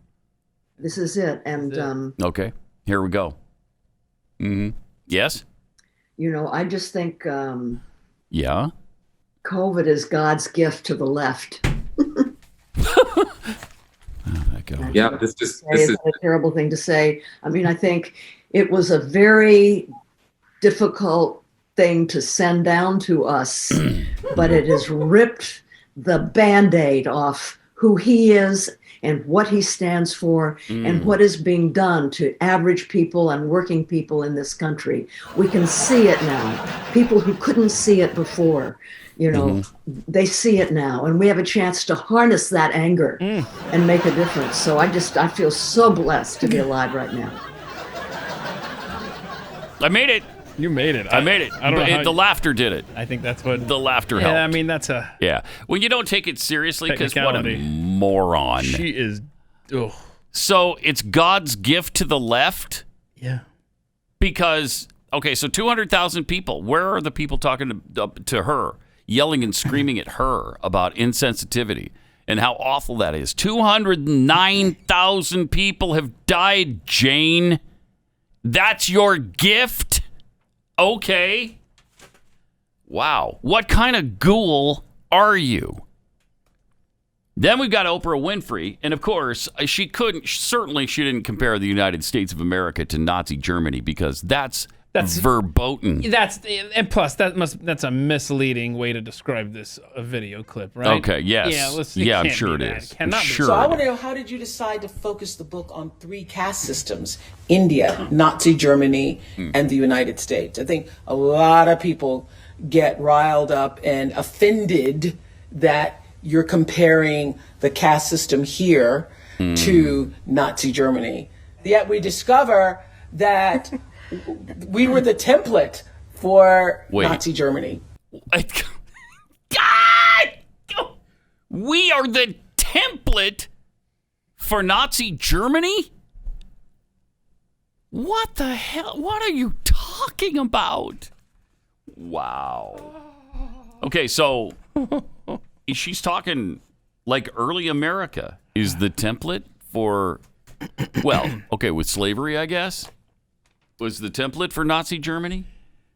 A: This is it. And
B: okay, here we go. Yes?
A: You know, I just think
B: yeah.
A: COVID is God's gift to the left.
I: Yeah, this is
A: a terrible thing to say. I mean, I think it was a very difficult thing to send down to us, but it has ripped the Band-Aid off who he is and what he stands for and what is being done to average people and working people in this country. We can see it now. People who couldn't see it before, you know, they see it now, and we have a chance to harness that anger and make a difference. So I feel so blessed to be alive right now.
B: I made it.
C: You made it.
B: I made it.
C: I don't know
B: the laughter did it.
C: I think that's what
B: the laughter helped.
C: Yeah, I mean that's a
B: When you don't take it seriously, because what a
C: technicality.
B: moron.
C: She is. Ugh.
B: So it's God's gift to the left.
C: Yeah.
B: Because so 200,000 people. Where are the people talking to her, yelling and screaming at her about insensitivity? and how awful that is. 209,000 people have died, Jane. That's your gift? Okay. Wow. What kind of ghoul are you? Then we've got Oprah Winfrey, and of course, she didn't compare the United States of America to Nazi Germany because that's verboten.
C: And plus that's a misleading way to describe this video clip, right?
B: Okay, yes. I'm sure it is.
G: So I want to know, how did you decide to focus the book on three caste systems: India, Nazi Germany, and the United States? I think a lot of people get riled up and offended that you're comparing the caste system here to Nazi Germany. Yet we discover that we were the template for Nazi Germany.
B: God! We are the template for Nazi Germany? What the hell? What are you talking about? Wow. Okay, so she's talking like early America is the template for, with slavery, I guess, was the template for Nazi Germany.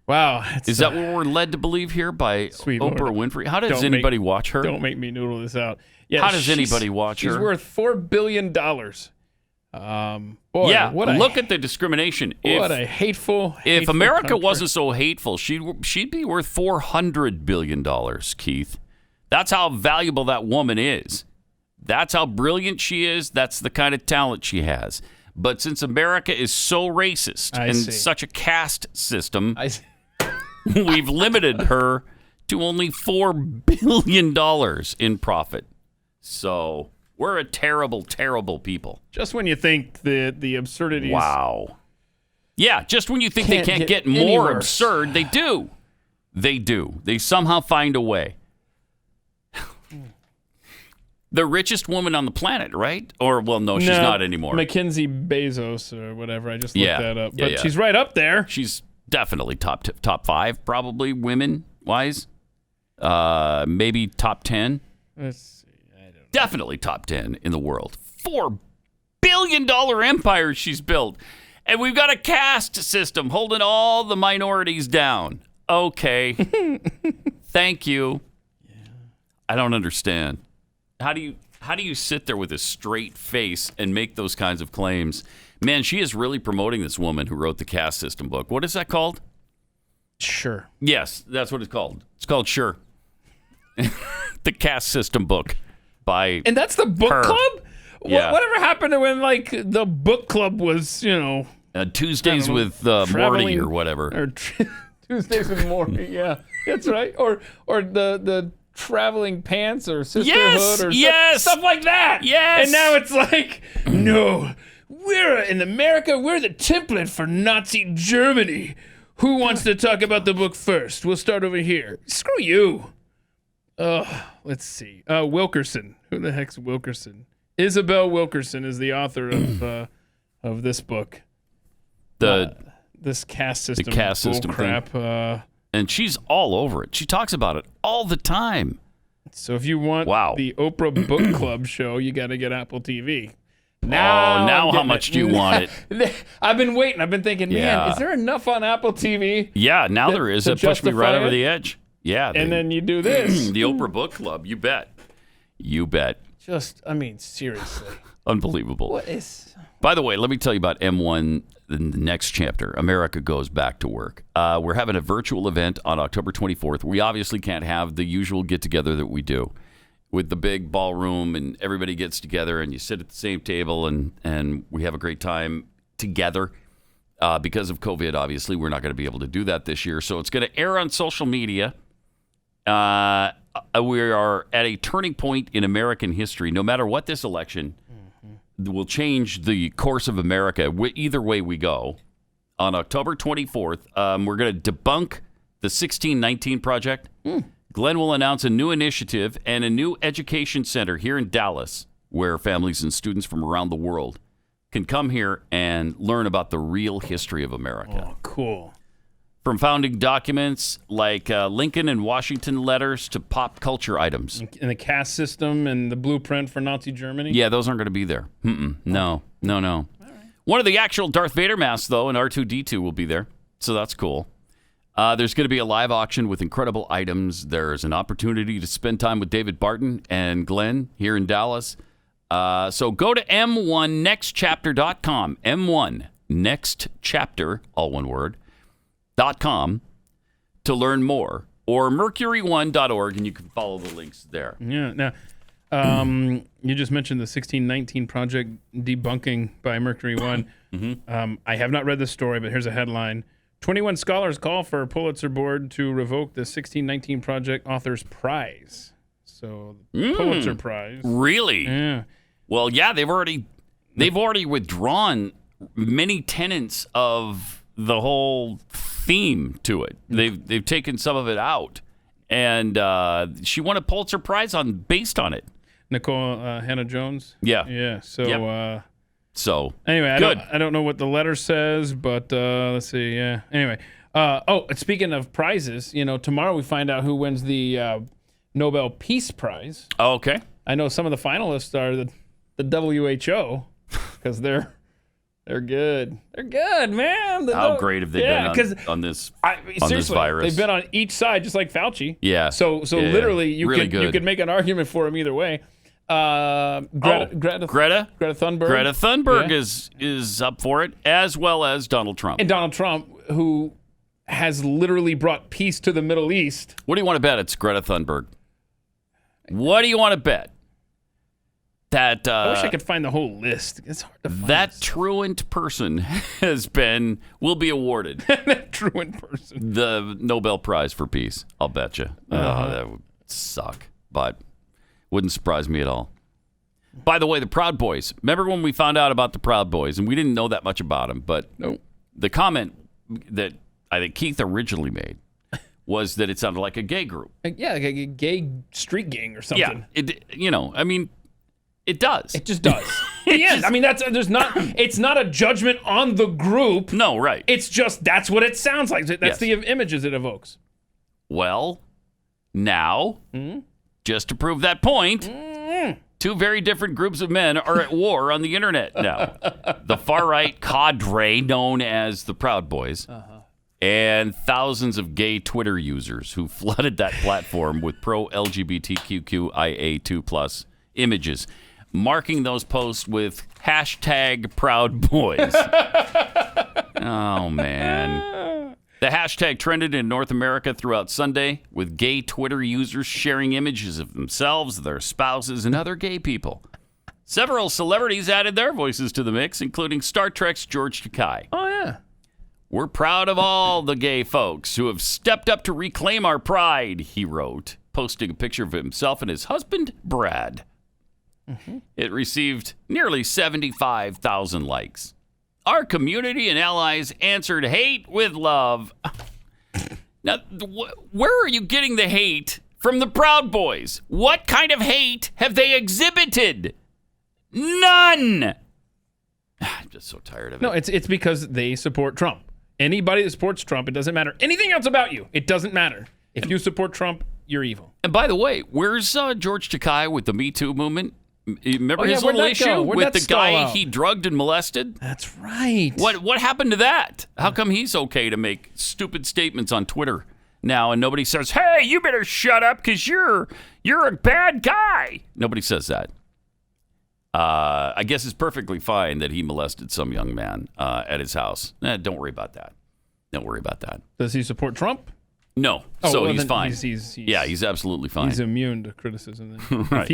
C: Wow.
B: Is that what we're led to believe here by Oprah Winfrey? How does anybody watch her?
C: Don't make me noodle this out. Yeah,
B: how does anybody watch her?
C: She's worth $4 billion.
B: Look at the discrimination.
C: What a hateful
B: If America
C: country.
B: wasn't so hateful, she'd be worth $400 billion, Keith. That's how valuable that woman is. That's how brilliant she is. That's the kind of talent she has. But since America is so racist such a caste system, we've limited her to only $4 billion in profit. So we're a terrible, terrible people.
C: Just when you think the absurdities.
B: Wow. Yeah, just when you think they can't get more absurd, they do. They do. They somehow find a way. The richest woman on the planet, right? Or, no, she's not anymore.
C: Mackenzie Bezos or whatever. I just looked that up. But
B: yeah.
C: she's right up there.
B: She's definitely top 5, probably, women-wise. Maybe top 10.
C: Let's see. I don't know.
B: Definitely top 10 in the world. $4 billion empire she's built. And we've got a caste system holding all the minorities down. Okay. Thank you. Yeah. I don't understand. How do you sit there with a straight face and make those kinds of claims? Man, she is really promoting this woman who wrote the caste system book. What is that called?
C: Sure.
B: Yes, that's what it's called. It's called Sure. The caste system book by
C: And that's the book
B: her.
C: club?
B: Yeah.
C: Whatever happened to when the book club was,
B: Tuesdays with Morty or whatever.
C: Or Tuesdays with Morty, yeah. That's right. Or the traveling pants or sisterhood or stuff like that.
B: Yes.
C: And now it's like, no, we're in America, we're the template for Nazi Germany. Who wants to talk about the book first? We'll start over here. Screw you. Let's see. Wilkerson. Who the heck's Wilkerson? Isabel Wilkerson is the author of this book. This caste system.
B: The caste system
C: crap.
B: And she's all over it. She talks about it all the time.
C: So if you want the Oprah Book Club show, you got to get Apple TV.
B: Now how much do you want
C: it? I've been waiting. I've been thinking, man, is there enough on Apple TV?
B: Yeah, now there is. It pushed me right over the edge. Yeah.
C: And then you do this.
B: The Oprah Book Club. You bet. You bet.
C: Seriously.
B: Unbelievable.
C: What is...
B: By the way, let me tell you about M1 in the next chapter. America Goes Back to Work. We're having a virtual event on October 24th. We obviously can't have the usual get-together that we do with the big ballroom and everybody gets together and you sit at the same table and we have a great time together. Because of COVID, obviously, we're not going to be able to do that this year. So it's going to air on social media. We are at a turning point in American history. No matter what this election will change the course of America. Either way we go. On October 24th, we're going to debunk the 1619 Project. Glenn will announce a new initiative and a new education center here in Dallas where families and students from around the world can come here and learn about the real history of America.
C: Oh, cool.
B: from founding documents like Lincoln and Washington letters to pop culture items.
C: And the caste system and the blueprint for Nazi Germany?
B: Yeah, those aren't going to be there. No. One of the actual Darth Vader masks, though, and R2-D2 will be there, so that's cool. There's going to be a live auction with incredible items. There's an opportunity to spend time with David Barton and Glenn here in Dallas. So go to m1nextchapter.com, m1nextchapter, all one word, .com to learn more, or mercury1.org, and you can follow the links there.
C: Yeah. Now, you just mentioned the 1619 Project debunking by Mercury One. I have not read this story, but here's a headline. 21 scholars call for Pulitzer Board to revoke the 1619 Project Authors Prize. So, the Pulitzer Prize.
B: Really?
C: Yeah.
B: Well, yeah, they've already withdrawn many tenets of the whole theme to it. They've taken some of it out, and she won a Pulitzer Prize based on it.
C: Nicole Hannah-Jones.
B: Yeah.
C: So.
B: So
C: anyway,
B: good.
C: I don't know what the letter says, but let's see. Yeah. Anyway. Speaking of prizes, tomorrow we find out who wins the Nobel Peace Prize.
B: Oh, okay.
C: I know some of the finalists are the WHO because they're good. They're good, man.
B: How great have they been on this virus?
C: They've been on each side, just like Fauci.
B: Yeah.
C: So literally, you could make an argument for him either way. Greta Thunberg.
B: Greta Thunberg is up for it, as well as Donald Trump.
C: And Donald Trump, who has literally brought peace to the Middle East.
B: What do you want to bet? It's Greta Thunberg. What do you want to bet? That
C: I wish I could find the whole list. It's hard to find.
B: That truant person will be awarded.
C: That truant person.
B: The Nobel Prize for Peace. I'll bet you. That would suck, but wouldn't surprise me at all. By the way, the Proud Boys. Remember when we found out about the Proud Boys, and we didn't know that much about them, but the comment that I think Keith originally made was that it sounded like a gay group.
C: Yeah, like a gay street gang or something.
B: Yeah, it does.
C: It just does. It's not a judgment on the group.
B: No, right.
C: It's just that's what it sounds like. That's the images it evokes.
B: Well, now, just to prove that point, two very different groups of men are at war on the internet now. The far-right cadre known as the Proud Boys and thousands of gay Twitter users who flooded that platform with pro-LGBTQIA2+ images, marking those posts with #ProudBoys. Oh, man. The hashtag trended in North America throughout Sunday, with gay Twitter users sharing images of themselves, their spouses, and other gay people. Several celebrities added their voices to the mix, including Star Trek's George Takei.
C: Oh, yeah.
B: We're proud of all the gay folks who have stepped up to reclaim our pride, he wrote, posting a picture of himself and his husband, Brad. It received nearly 75,000 likes. Our community and allies answered hate with love. Now, where are you getting the hate from the Proud Boys? What kind of hate have they exhibited? None. I'm just so tired of it.
C: No, it's because they support Trump. Anybody that supports Trump, it doesn't matter anything else about you. It doesn't matter. If you support Trump, you're evil.
B: And by the way, where's George Takei with the Me Too movement? Remember his little issue with the guy he drugged and molested?
C: That's right.
B: What happened to that? How come he's okay to make stupid statements on Twitter now and nobody says, hey, you better shut up because you're a bad guy? Nobody says that. I guess it's perfectly fine that he molested some young man at his house. Don't worry about that. Don't worry about that.
C: Does he support Trump?
B: No, he's fine. He's absolutely fine.
C: He's immune to criticism.
B: Right.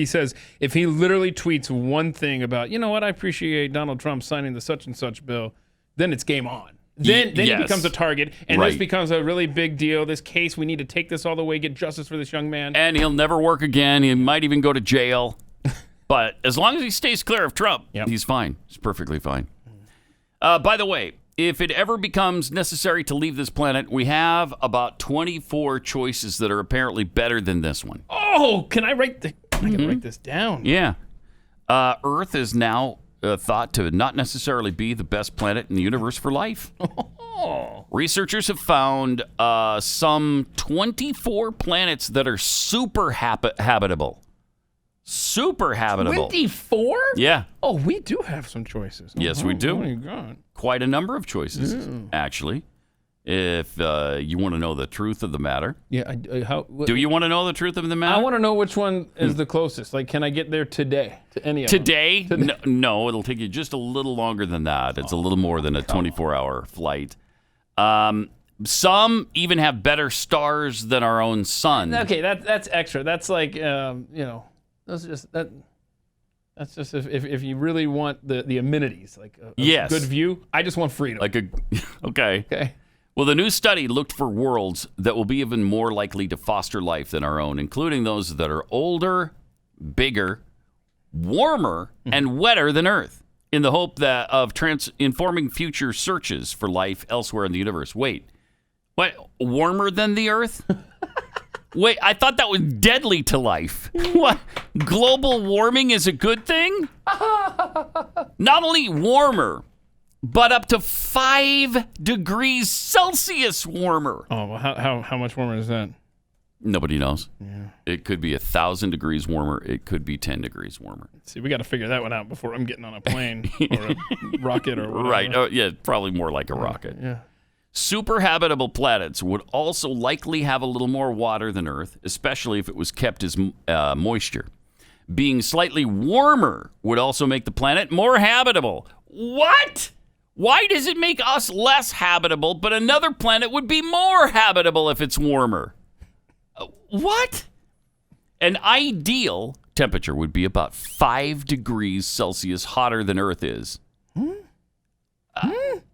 C: If he literally tweets one thing about, you know what, I appreciate Donald Trump signing the such and such bill, then it's game on. Then he becomes a target, and this becomes a really big deal. This case, we need to take this all the way, get justice for this young man.
B: And he'll never work again. He might even go to jail. But as long as he stays clear of Trump, he's fine. He's perfectly fine. By the way, if it ever becomes necessary to leave this planet, we have about 24 choices that are apparently better than this one.
C: Oh, can I write this down?
B: Yeah. Earth is now thought to not necessarily be the best planet in the universe for life.
C: Oh.
B: Researchers have found some 24 planets that are super habitable. Super habitable.
C: 24?
B: Yeah.
C: Oh, we do have some choices.
B: Yes, we do.
C: Oh, my God.
B: Quite a number of choices, actually. If you want to know the truth of the matter.
C: Yeah.
B: Do you want to know the truth of the matter?
C: I want to know which one is the closest. Like, can I get there today to any of
B: Today?
C: them?
B: No, it'll take you just a little longer than that. It's a little more than a 24-hour flight. Some even have better stars than our own sun.
C: Okay, that's extra. That's like, that's just if you really want the amenities, like a good view. I just want freedom.
B: Okay. Well, the new study looked for worlds that will be even more likely to foster life than our own, including those that are older, bigger, warmer, and wetter than Earth, in the hope of informing future searches for life elsewhere in the universe. Wait, what? Warmer than the Earth? Wait, I thought that was deadly to life. What? Global warming is a good thing? Not only warmer, but up to 5 degrees Celsius warmer.
C: Oh, well, how much warmer is that?
B: Nobody knows.
C: Yeah.
B: It could be 1,000 degrees warmer. It could be 10 degrees warmer.
C: See, we got to figure that one out before I'm getting on a plane or a rocket or whatever.
B: Right. Oh, yeah, probably more like a rocket.
C: Yeah.
B: Super habitable planets would also likely have a little more water than Earth, especially if it was kept as moisture. Being slightly warmer would also make the planet more habitable. What? Why does it make us less habitable, but another planet would be more habitable if it's warmer? What? An ideal temperature would be about 5 degrees Celsius hotter than Earth is.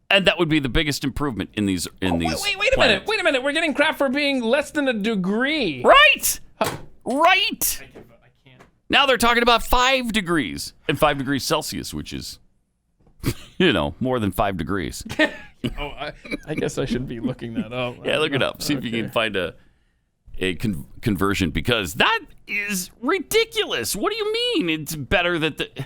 B: And that would be the biggest improvement in these
C: Wait a minute. We're getting crap for being less than a degree.
B: Right. Right.
C: I can't.
B: Now they're talking about 5 degrees and 5 degrees Celsius, which is, more than 5 degrees.
C: I guess I should be looking that up.
B: Yeah, look it up. See if you can find a conversion, because that is ridiculous. What do you mean it's better that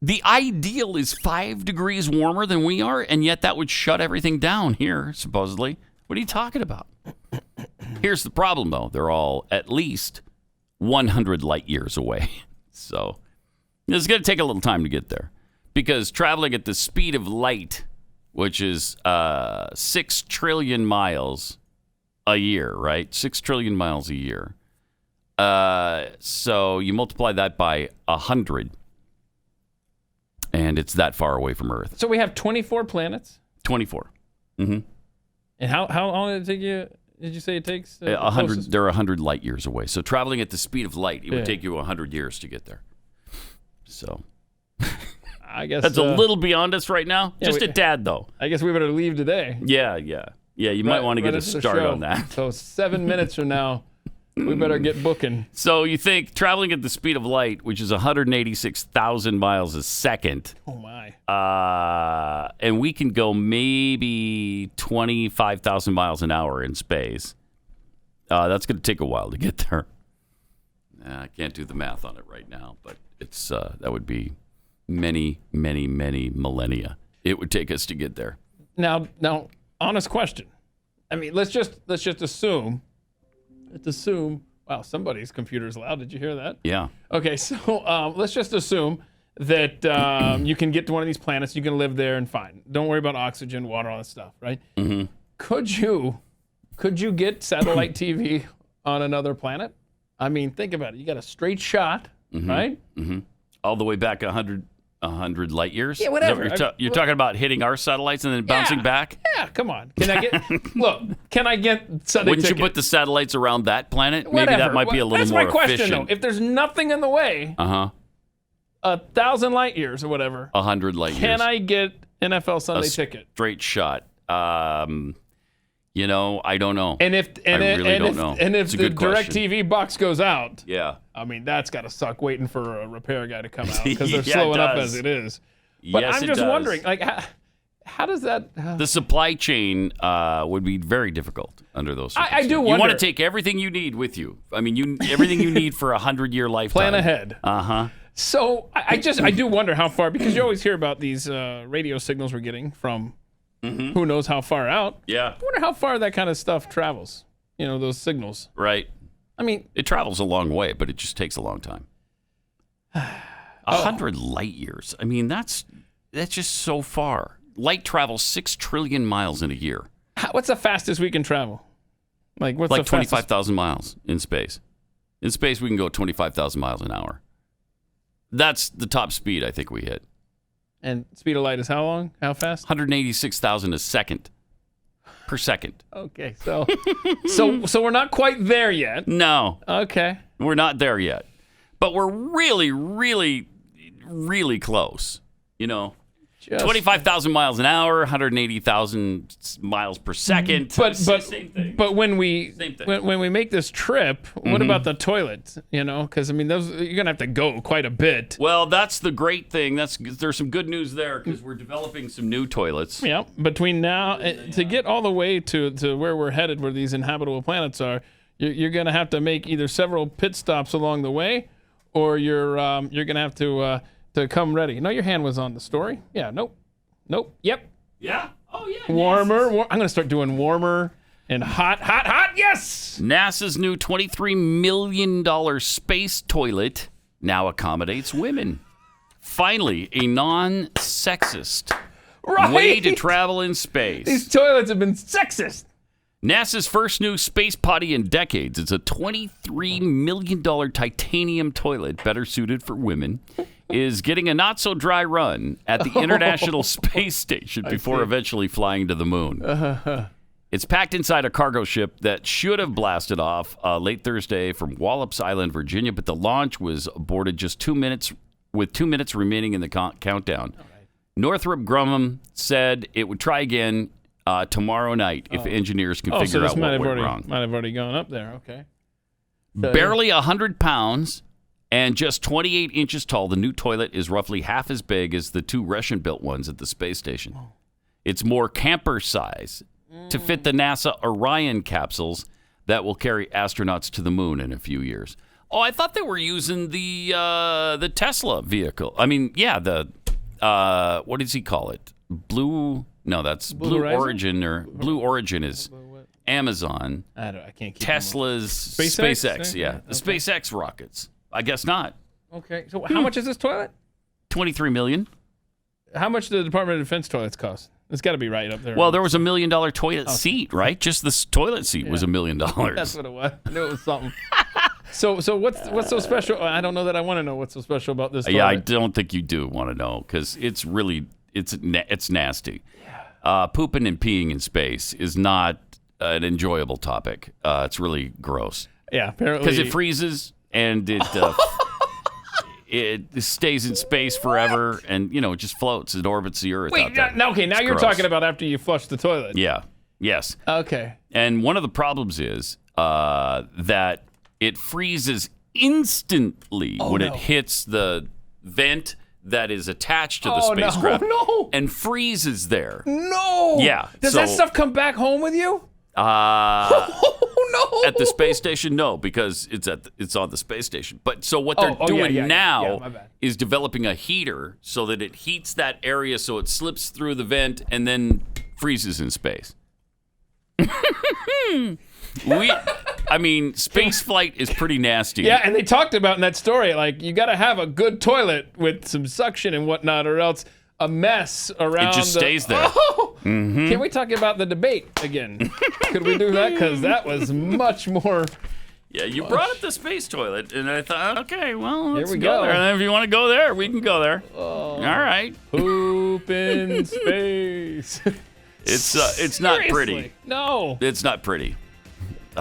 B: the ideal is 5 degrees warmer than we are, and yet that would shut everything down here, supposedly? What are you talking about? Here's the problem, though. They're all at least 100 light years away. So it's going to take a little time to get there, because traveling at the speed of light, which is 6 trillion miles a year, right? 6 trillion miles a year. So you multiply that by 100, and it's that far away from Earth.
C: So we have 24 planets?
B: 24. Mm-hmm.
C: And how long did it take you? Did you say it takes?
B: 100. They're 100 light years away. So traveling at the speed of light, it would take you 100 years to get there. So
C: I guess
B: that's a little beyond us right now.
C: Yeah,
B: Just a tad, though.
C: I guess we better leave today.
B: Yeah. You might want to get a start on that.
C: So 7 minutes from now, we better get booking.
B: So you think traveling at the speed of light, which is 186,000 miles a second.
C: Oh, my.
B: And we can go maybe 25,000 miles an hour in space. That's going to take a while to get there. I can't do the math on it right now, but it's that would be many, many, many millennia it would take us to get there.
C: Now, honest question. I mean, let's just assume. Let's assume. Wow, somebody's computer is loud. Did you hear that?
B: Yeah.
C: Okay, so let's just assume that you can get to one of these planets. You can live there and fine. Don't worry about oxygen, water, all that stuff, right?
B: Mm-hmm.
C: Could you get satellite TV on another planet? I mean, think about it. You got a straight shot, right?
B: Mm-hmm. All the way back 100 light years?
C: Yeah, whatever.
B: You're talking about hitting our satellites and then bouncing back?
C: Yeah, come on. Can I get Sunday
B: Wouldn't
C: ticket?
B: you put the satellites around that planet?
C: Whatever.
B: Maybe that might be a little more efficient.
C: That's my question, though. If there's nothing in the way, 1,000 light years or whatever,
B: 100 light years.
C: Can I get NFL Sunday ticket?
B: Straight shot. I don't know.
C: And if
B: I really don't know.
C: And if
B: It's a
C: the
B: good question.
C: DirecTV box goes out,
B: yeah,
C: I mean that's got to suck waiting for a repair guy to come out because they're
B: Yeah,
C: slowing
B: it
C: up
B: does.
C: as it is. But
B: Yes,
C: I'm
B: it
C: just
B: does.
C: wondering, like, how does that?
B: The supply chain would be very difficult under those
C: I
B: circumstances.
C: do
B: You
C: wonder.
B: want to take everything you need with you. I mean, everything you need for 100-year lifetime.
C: Plan ahead.
B: So
C: I do wonder how far, because you always hear about these radio signals we're getting from Who knows how far out?
B: Yeah.
C: I wonder how far that kind of stuff travels. Those signals.
B: Right.
C: I mean,
B: it travels a long way, but it just takes a long time. 100 light years. I mean, that's just so far. Light travels 6 trillion miles in a year.
C: What's the fastest we can travel? What's the
B: 25,000 miles in space. In space, we can go 25,000 miles an hour. That's the top speed I think we hit.
C: And speed of light is how long? How fast?
B: 186,000 a second. Per second.
C: Okay, so we're not quite there yet.
B: No.
C: Okay.
B: We're not there yet. But we're really, really, really close. 25,000 miles an hour, 180,000 miles per second.
C: But when we make this trip, what about the toilet? Because those you're gonna have to go quite a bit.
B: Well, that's the great thing. There's some good news there because we're developing some new toilets.
C: Yeah. Between now to get all the way to where we're headed, where these inhabitable planets are, you're gonna have to make either several pit stops along the way, or you're gonna have to come ready. No, your hand was on the story. Yeah, nope. Yep.
B: Yeah? Oh, yeah.
C: Warmer. I'm going to start doing warmer and hot. Yes!
B: NASA's new $23 million space toilet now accommodates women. Finally, a non-sexist way to travel in space.
C: These toilets have been sexist.
B: NASA's first new space potty in decades. It's a $23 million titanium toilet better suited for women. Is getting a not-so-dry run at the International Space Station before eventually flying to the moon. It's packed inside a cargo ship that should have blasted off late Thursday from Wallops Island, Virginia, but the launch was aborted just 2 minutes, with 2 minutes remaining in the countdown. Right. Northrop Grumman said it would try again tomorrow night if engineers can figure out what went wrong.
C: Might have already gone up there, okay.
B: Barely 100 pounds. And just 28 inches tall, the new toilet is roughly half as big as the 2 Russian-built ones at the space station. It's more camper size to fit the NASA Orion capsules that will carry astronauts to the moon in a few years. Oh, I thought they were using the Tesla vehicle. I mean, yeah, what does he call it? Blue Origin, or Blue Origin is Amazon.
C: I can't keep
B: Tesla's SpaceX, yeah, the SpaceX rockets. I guess not.
C: Okay. So how much is this toilet?
B: $23 million.
C: How much do the Department of Defense toilets cost? It's got to be right up there.
B: Well, there was $1 million toilet seat, right? Just this toilet seat was $1 million.
C: That's what it was. I knew it was something. So what's so special? I don't know that I want to know what's so special about this toilet.
B: Yeah, I don't think you do want to know because it's really it's nasty. Yeah. Pooping and peeing in space is not an enjoyable topic. It's really gross.
C: Yeah, apparently
B: because it freezes. And it stays in space forever, and it just floats. It orbits the Earth.
C: Wait, now you're talking about after you flush the toilet.
B: Yeah. Yes.
C: Okay.
B: And one of the problems is that it freezes instantly when it hits the vent that is attached to the spacecraft, and freezes there.
C: No.
B: Yeah.
C: Does that stuff come back home with you?
B: No! At the space station, no, because it's on the space station. But so what they're doing now is developing a heater so that it heats that area so it slips through the vent and then freezes in space. Space flight is pretty nasty.
C: Yeah, and they talked about in that story, you got to have a good toilet with some suction and whatnot, or else a mess around.
B: It just stays there. Mm-hmm.
C: Can we talk about the debate again? Could we do that? Because that was much more.
B: Yeah, you brought up the space toilet, and I thought, okay, well, let's
C: Here we
B: go there. And if you want to go there, we can go there. All right.
C: Poop in space.
B: It's not pretty.
C: No.
B: It's not pretty. They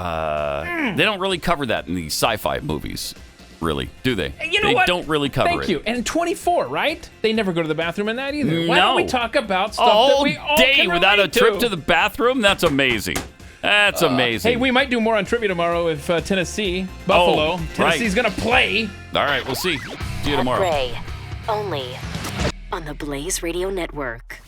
B: don't really cover that in the sci-fi movies. Really, do they?
C: You know what?
B: They don't really cover it.
C: Thank you. And 24, right? They never go to the bathroom in that either. Why don't we talk about stuff that we all
B: day
C: can
B: without a
C: relate
B: trip to the bathroom? That's amazing. That's amazing.
C: Hey, we might do more on trivia tomorrow if Tennessee, Buffalo. Tennessee's going to play.
B: All right, we'll see. See you tomorrow.
F: Pat Gray, only on the Blaze Radio Network.